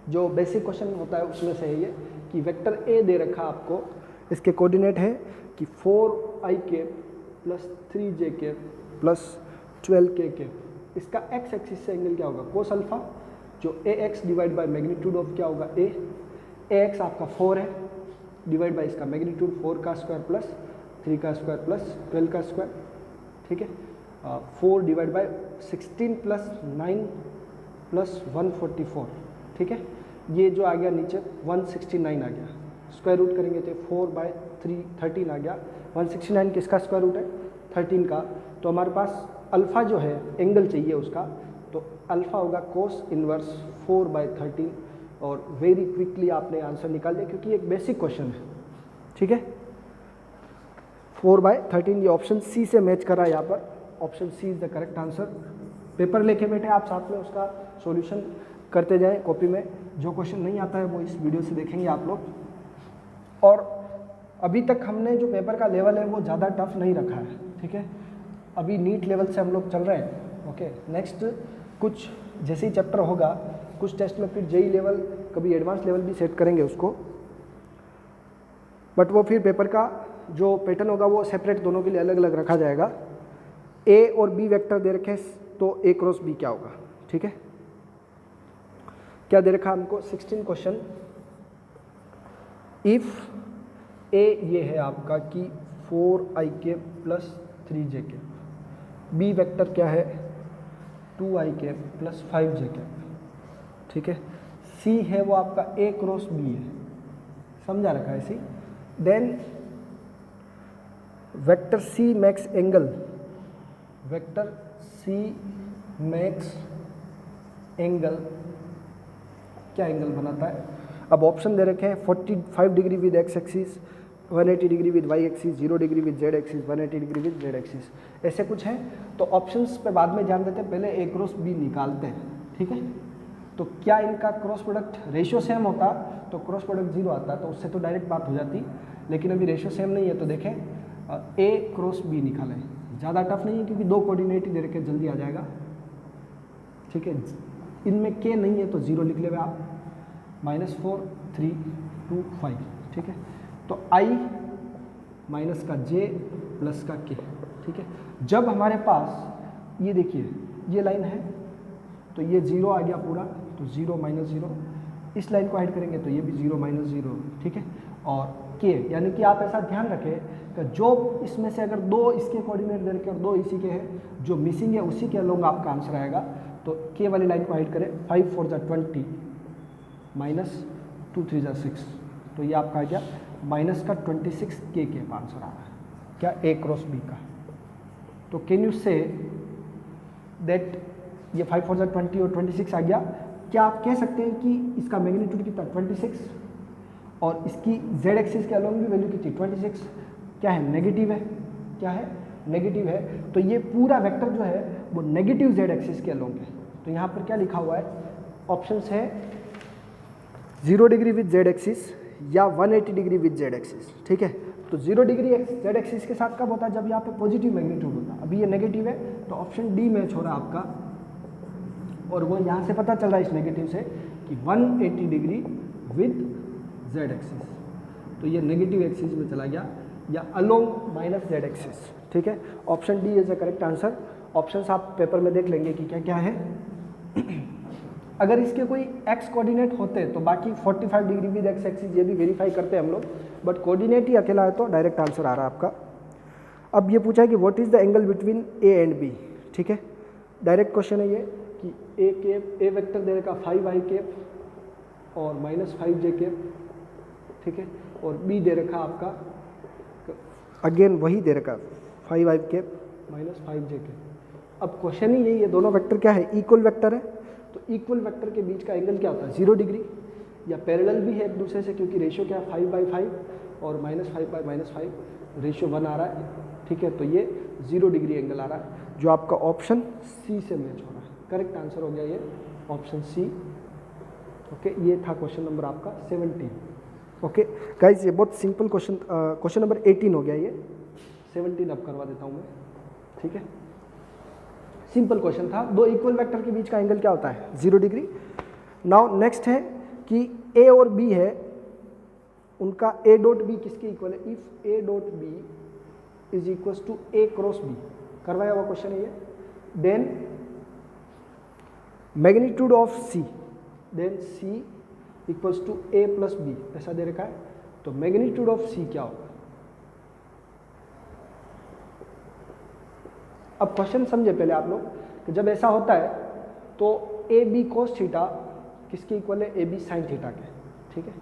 जो बेसिक क्वेश्चन होता है उसमें से है ये कि वेक्टर ए दे रखा आपको, इसके कोऑर्डिनेट है कि 4i cap plus 3j cap plus 12k cap. इसका एक्स एक्सिस से एंगल क्या होगा, कोस अल्फा, जो ax divide by magnitude of क्या होगा a, ax आपका 4 है डिवाइड बाय इसका मैग्नीट्यूड 4 का स्क्वायर प्लस 3 का स्क्वायर प्लस 12 का स्क्वायर। ठीक है, 4 डिवाइड बाय 16 प्लस 9 प्लस 144। ठीक है, ये जो आ गया नीचे 169 आ गया, स्क्वायर रूट करेंगे तो 4/3 13 आ गया। 169 किसका स्क्वायर रूट है, 13 का। तो हमारे पास अल्फ़ा जो है एंगल चाहिए उसका, तो अल्फ़ा होगा कोस इनवर्स 4/13, और वेरी क्विकली आपने आंसर निकाल दिया क्योंकि एक बेसिक क्वेश्चन है। ठीक है, 4/13 ये ऑप्शन सी से मैच कर रहा है, यहाँ पर option C is the correct answer. Paper लेके बैठे आप साथ में उसका सॉल्यूशन करते जाएं कॉपी में, जो क्वेश्चन नहीं आता है वो इस वीडियो से देखेंगे आप लोग। और अभी तक हमने जो पेपर का लेवल है वो ज़्यादा टफ नहीं रखा है। ठीक है, अभी नीट लेवल से हम लोग चल रहे हैं। ओके, नेक्स्ट कुछ जैसे ही चैप्टर होगा कुछ टेस्ट में फिर जेई लेवल, कभी एडवांस लेवल भी सेट करेंगे उसको, बट वो फिर पेपर का जो पैटर्न होगा वो सेपरेट दोनों के लिए अलग अलग रखा जाएगा। ए और बी वेक्टर दे रखे तो ए क्रॉस बी क्या होगा। ठीक है, क्या दे रखा हमको 16 क्वेश्चन, इफ ए ये है आपका कि 4i cap plus 3j cap, B vector क्या है 2i cap plus 5j cap. ठीक है, सी है वो आपका ए क्रॉस बी है, समझा रखा है C. Then vector C makes angle, vector C makes angle क्या एंगल बनाता है। अब ऑप्शन दे रखे हैं 45 degree with X axis, 180 degree with Y axis, 0 degree with Z axis, 180 degree with Z axis, ऐसे कुछ है। तो ऑप्शंस पे बाद में ध्यान देते हैं, पहले ए क्रॉस बी निकालते हैं। ठीक है, तो क्या इनका क्रॉस प्रोडक्ट रेशियो सेम होता तो क्रॉस प्रोडक्ट 0 आता, तो उससे तो डायरेक्ट बात हो जाती, लेकिन अभी रेशियो सेम नहीं है। तो देखें ए क्रॉस बी निकालें, ज़्यादा टफ नहीं है क्योंकि 2 कोऑर्डिनेट ही दे रखे, जल्दी आ जाएगा। ठीक है, इनमें के नहीं है तो 0 लिख ले आप, -4 3 2 5। ठीक है, तो i माइनस का j प्लस का k। ठीक है, जब हमारे पास ये देखिए ये लाइन है तो ये 0 आ गया पूरा, तो 0 - 0, इस लाइन को ऐड करेंगे तो ये भी 0 - 0। ठीक है, और k यानी कि आप ऐसा ध्यान रखें कि जो इसमें से अगर 2 इसके कोऑर्डिनेट दे रखे और 2 इसी के हैं, जो मिसिंग है उसी के अलोंग आपका आंसर आएगा। तो k वाली लाइन को ऐड करें, 5 4 = 20 -2 3 = 6, तो ये आपका आ गया माइनस का 26 के आंसर आ रहा है क्या, ए क्रॉस बी का। तो कैन यू से दैट ये 5 4 जा 20 और 26 आ गया। क्या आप कह सकते हैं कि इसका मैग्नीट्यूड कितना 26 और इसकी z एक्सिस के अलोंग भी वैल्यू कितनी 26 क्या है नेगेटिव है, क्या है नेगेटिव है। तो ये पूरा वेक्टर जो है वो नेगेटिव z एक्सिस के अलोंग है। तो यहाँ पर क्या लिखा हुआ है, ऑप्शंस है 0 डिग्री विद z एक्सिस या 180 डिग्री विद z एक्सिस, ठीक है। तो 0 डिग्री z एक्सिस के साथ कब होता है, जब यहाँ पे पॉजिटिव मैग्नीट्यूड होता है। अभी ये नेगेटिव है तो ऑप्शन डी मैच हो रहा है आपका, और वो यहाँ से पता चल रहा है इस नेगेटिव से कि 180 डिग्री विद z एक्सिस। तो ये नेगेटिव एक्सिस में चला गया या अलोंग माइनस z एक्सिस, ठीक है। Option D is the correct answer. Options आप पेपर में देख लेंगे कि क्या क्या है। अगर इसके कोई x कोऑर्डिनेट होते तो बाकी 45 डिग्री विद x एक्सिस ये भी वेरीफाई करते हैं हम लोग, बट कोऑर्डिनेट ही अकेला है तो डायरेक्ट आंसर आ रहा है आपका। अब ये पूछा है कि what is the angle between a and b, ठीक है। डायरेक्ट क्वेश्चन है ये कि a वेक्टर दे रखा 5i कैप और -5j कैप, ठीक है, और b दे रखा आपका अगेन वही दे रखा 5i कैप -5j कैप। अब क्वेश्चन ही यही है, दोनों वेक्टर क्या है इक्वल वेक्टर है, तो इक्वल वेक्टर के बीच का एंगल क्या होता है 0 डिग्री, या पैरेलल भी है एक दूसरे से क्योंकि रेशियो क्या है 5/5 और -5/-5 रेशियो 1 आ रहा है, ठीक है। तो ये 0 डिग्री एंगल आ रहा है जो आपका ऑप्शन सी से मैच हो रहा है। करेक्ट आंसर हो गया ये ऑप्शन सी। ओके, ये था क्वेश्चन नंबर आपका 17। ओके गाइज, ये बहुत सिंपल क्वेश्चन, क्वेश्चन नंबर 18 हो गया, ये 17 अब करवा देता हूँ मैं, ठीक है। सिंपल क्वेश्चन था, दो इक्वल वेक्टर के बीच का एंगल क्या होता है 0 डिग्री। नाउ नेक्स्ट है कि ए और बी है, उनका ए डॉट बी किसके इक्वल है, if A dot B is equal to A cross B, करवाया हुआ क्वेश्चन है ये। Then magnitude of C, then C equals to A plus B, ऐसा दे रखा है। तो मैग्नीट्यूड ऑफ सी क्या होगा। अब क्वेश्चन समझे पहले आप लोग कि जब ऐसा होता है तो ए बी कोस थीटा किसके इक्वल है, ए बी साइन थीटा के, ठीक है।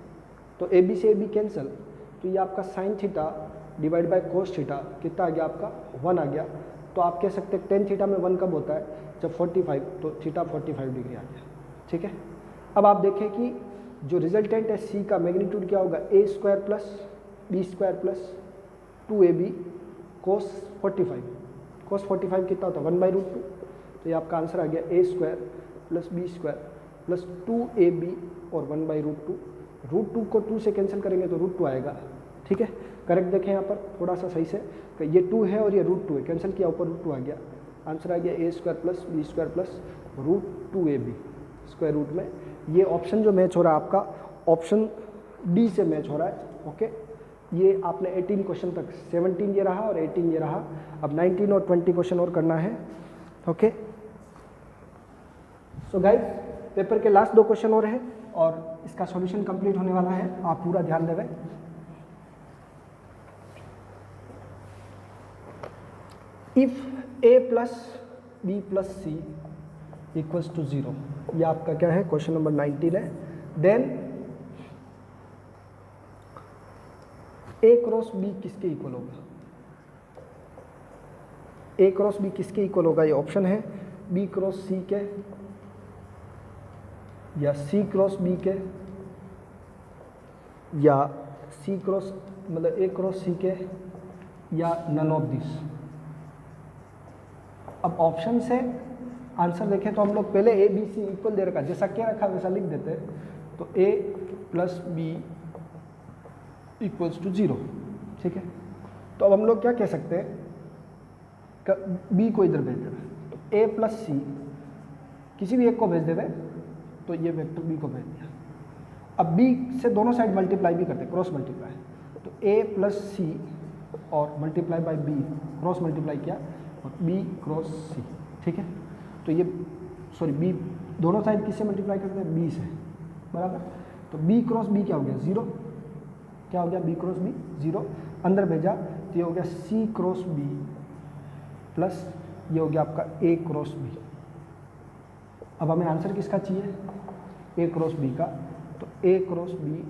तो ए बी से ए बी कैंसिल, तो ये आपका sine theta divide by cos theta कितना आ गया आपका 1 आ गया। तो आप कह सकते हैं टेन थीटा में 1 कब होता है जब 45, तो थीटा 45 डिग्री आ गया, ठीक है। अब आप देखें कि जो रिजल्टेंट है सी का मैग्नीट्यूड क्या होगा A square plus B square plus 2ab cos 45, cos 45 कितना होता है 1/√2। तो ये आपका आंसर आ गया A square plus B square plus 2ab और 1/√2। √2 को 2 से कैंसिल करेंगे तो √2 आएगा, ठीक है। करेक्ट देखें यहाँ पर थोड़ा सा सही से, ये 2 है और ये √2 है, कैंसिल किया ऊपर √2 आ गया। आंसर आ गया A square plus B square plus √2ab square root में। ये ऑप्शन जो मैच हो रहा है आपका ऑप्शन डी से मैच हो रहा है, ओके। ये आपने 18 क्वेश्चन तक, 17 ये रहा और 18 ये रहा। अब 19 और 20 क्वेश्चन और करना है, ओके। सो गाइस, पेपर के लास्ट 2 क्वेश्चन और है और इसका सॉल्यूशन कंप्लीट होने वाला है, आप पूरा ध्यान देवें। If A plus B plus C equals to 0, ये आपका क्या है क्वेश्चन नंबर 19 है। देन ए क्रॉस बी किसके इक्वल होगा, ए क्रॉस बी किसके इक्वल होगा, ये ऑप्शन है बी क्रॉस सी के या सी क्रॉस बी के या सी क्रॉस मतलब ए क्रॉस सी के या नन ऑफ दिस। अब ऑप्शन से आंसर देखें तो हम लोग पहले ए बी सी इक्वल दे रखा, जैसा क्या रखा वैसा लिख देते हैं। तो ए प्लस बी इक्वल्स टू 0, ठीक है। तो अब हम लोग क्या कह सकते हैं, बी को इधर भेज देवे, तो ए प्लस सी किसी भी एक को भेज देवे, तो ये वेक्टर बी को भेज दिया। अब बी से दोनों साइड मल्टीप्लाई भी करते, क्रॉस मल्टीप्लाई, तो ए प्लस सी और multiply by B, cross multiply किया और बी क्रॉस सी, ठीक है। तो ये सॉरी बी दोनों साइड किससे मल्टीप्लाई करते हैं, बी से, बराबर। तो बी क्रॉस बी क्या हो गया 0, क्या हो गया बी क्रॉस बी 0, अंदर भेजा तो ये हो गया सी क्रॉस बी प्लस ये हो गया आपका ए क्रॉस बी। अब हमें आंसर किसका चाहिए, ए क्रॉस बी का। तो A cross B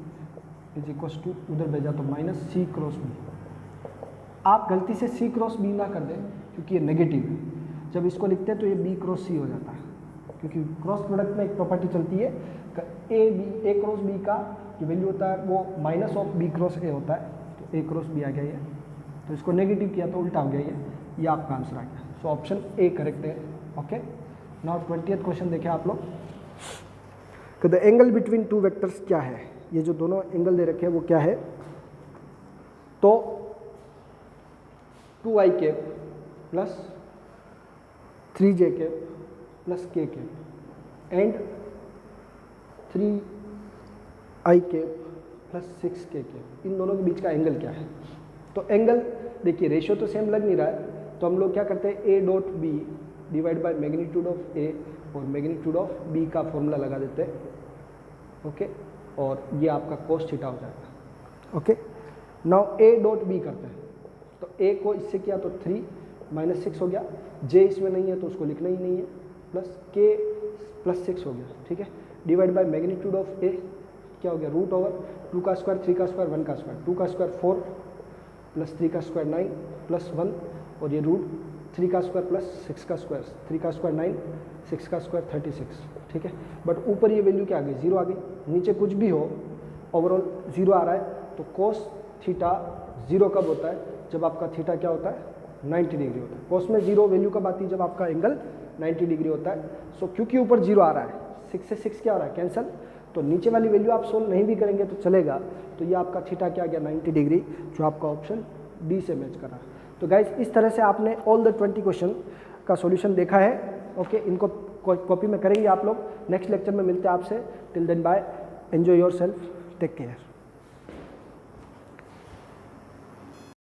is equals to उधर भेजा तो माइनस सी क्रॉस बी। आप गलती से सी क्रॉस बी ना कर दें क्योंकि ये नेगेटिव है। जब इसको लिखते हैं तो ये बी क्रॉस सी हो जाता है, क्योंकि क्रॉस प्रोडक्ट में एक प्रॉपर्टी चलती है ए क्रॉस बी का जो वैल्यू होता है वो minus of B cross A होता है, तो ए क्रॉस बी आ गया ये, तो इसको नेगेटिव किया तो उल्टा हो गया ये आपका आंसर आ गया। सो ऑप्शन ए करेक्ट है। ओके, नाउ 20th क्वेश्चन देखें आप लोग, कि the angle between two vectors क्या है, ये जो दोनों एंगल दे रखे हैं वो क्या है, तो 2i cap plus 3j cap plus k cap and 3i cap plus 6k cap, इन दोनों के बीच का एंगल क्या है। तो एंगल देखिए रेशियो तो सेम लग नहीं रहा है, तो हम लोग क्या करते हैं, a dot B divide by magnitude of a और मैग्नीट्यूड ऑफ b का फॉर्मूला लगा देते हैं। ओके, और ये आपका cos थीटा हो जाएगा। Okay, now a dot b करते हैं, तो a को इससे किया तो 3 माइनस 6 हो गया, j इसमें नहीं है तो उसको लिखना ही नहीं है, प्लस k प्लस 6 हो गया, ठीक है, divide by magnitude of a क्या हो गया, रूट ओवर 2 का स्क्वायर 3 का स्क्वायर 1 का स्क्वायर, 2 का स्क्वायर 4 प्लस 3 का स्क्वायर 9 प्लस 1, और ये रूट 3 का स्क्वायर प्लस 6 का स्क्वायर, 3 का स्क्वायर 9 6 का स्क्वायर 36, ठीक है। बट ऊपर ये वैल्यू क्या आ गई, 0 आ गई, नीचे कुछ भी हो ओवरऑल 0 आ रहा है, तो कोस थीटा 0 कब होता है, जब आपका थीटा क्या होता है, 90 डिग्री होता है। कोस में 0 वैल्यू कब आती है, जब आपका एंगल 90 डिग्री होता है। सो क्योंकि ऊपर 0 आ रहा है, 6 से 6 क्या हो रहा है, कैंसल, तो नीचे वाली वैल्यू आप सोल्व नहीं भी करेंगे तो चलेगा, तो ये आपका थीटा क्या आ गया, 90 डिग्री, जो आपका ऑप्शन डी से मैच कर रहा है। तो गाइज इस तरह से आपने ऑल द 20 क्वेश्चन का सॉल्यूशन देखा है। ओके, इनको कॉपी में करेंगे आप लोग। नेक्स्ट लेक्चर में मिलते हैं आपसे। Till then bye, enjoy yourself, take care.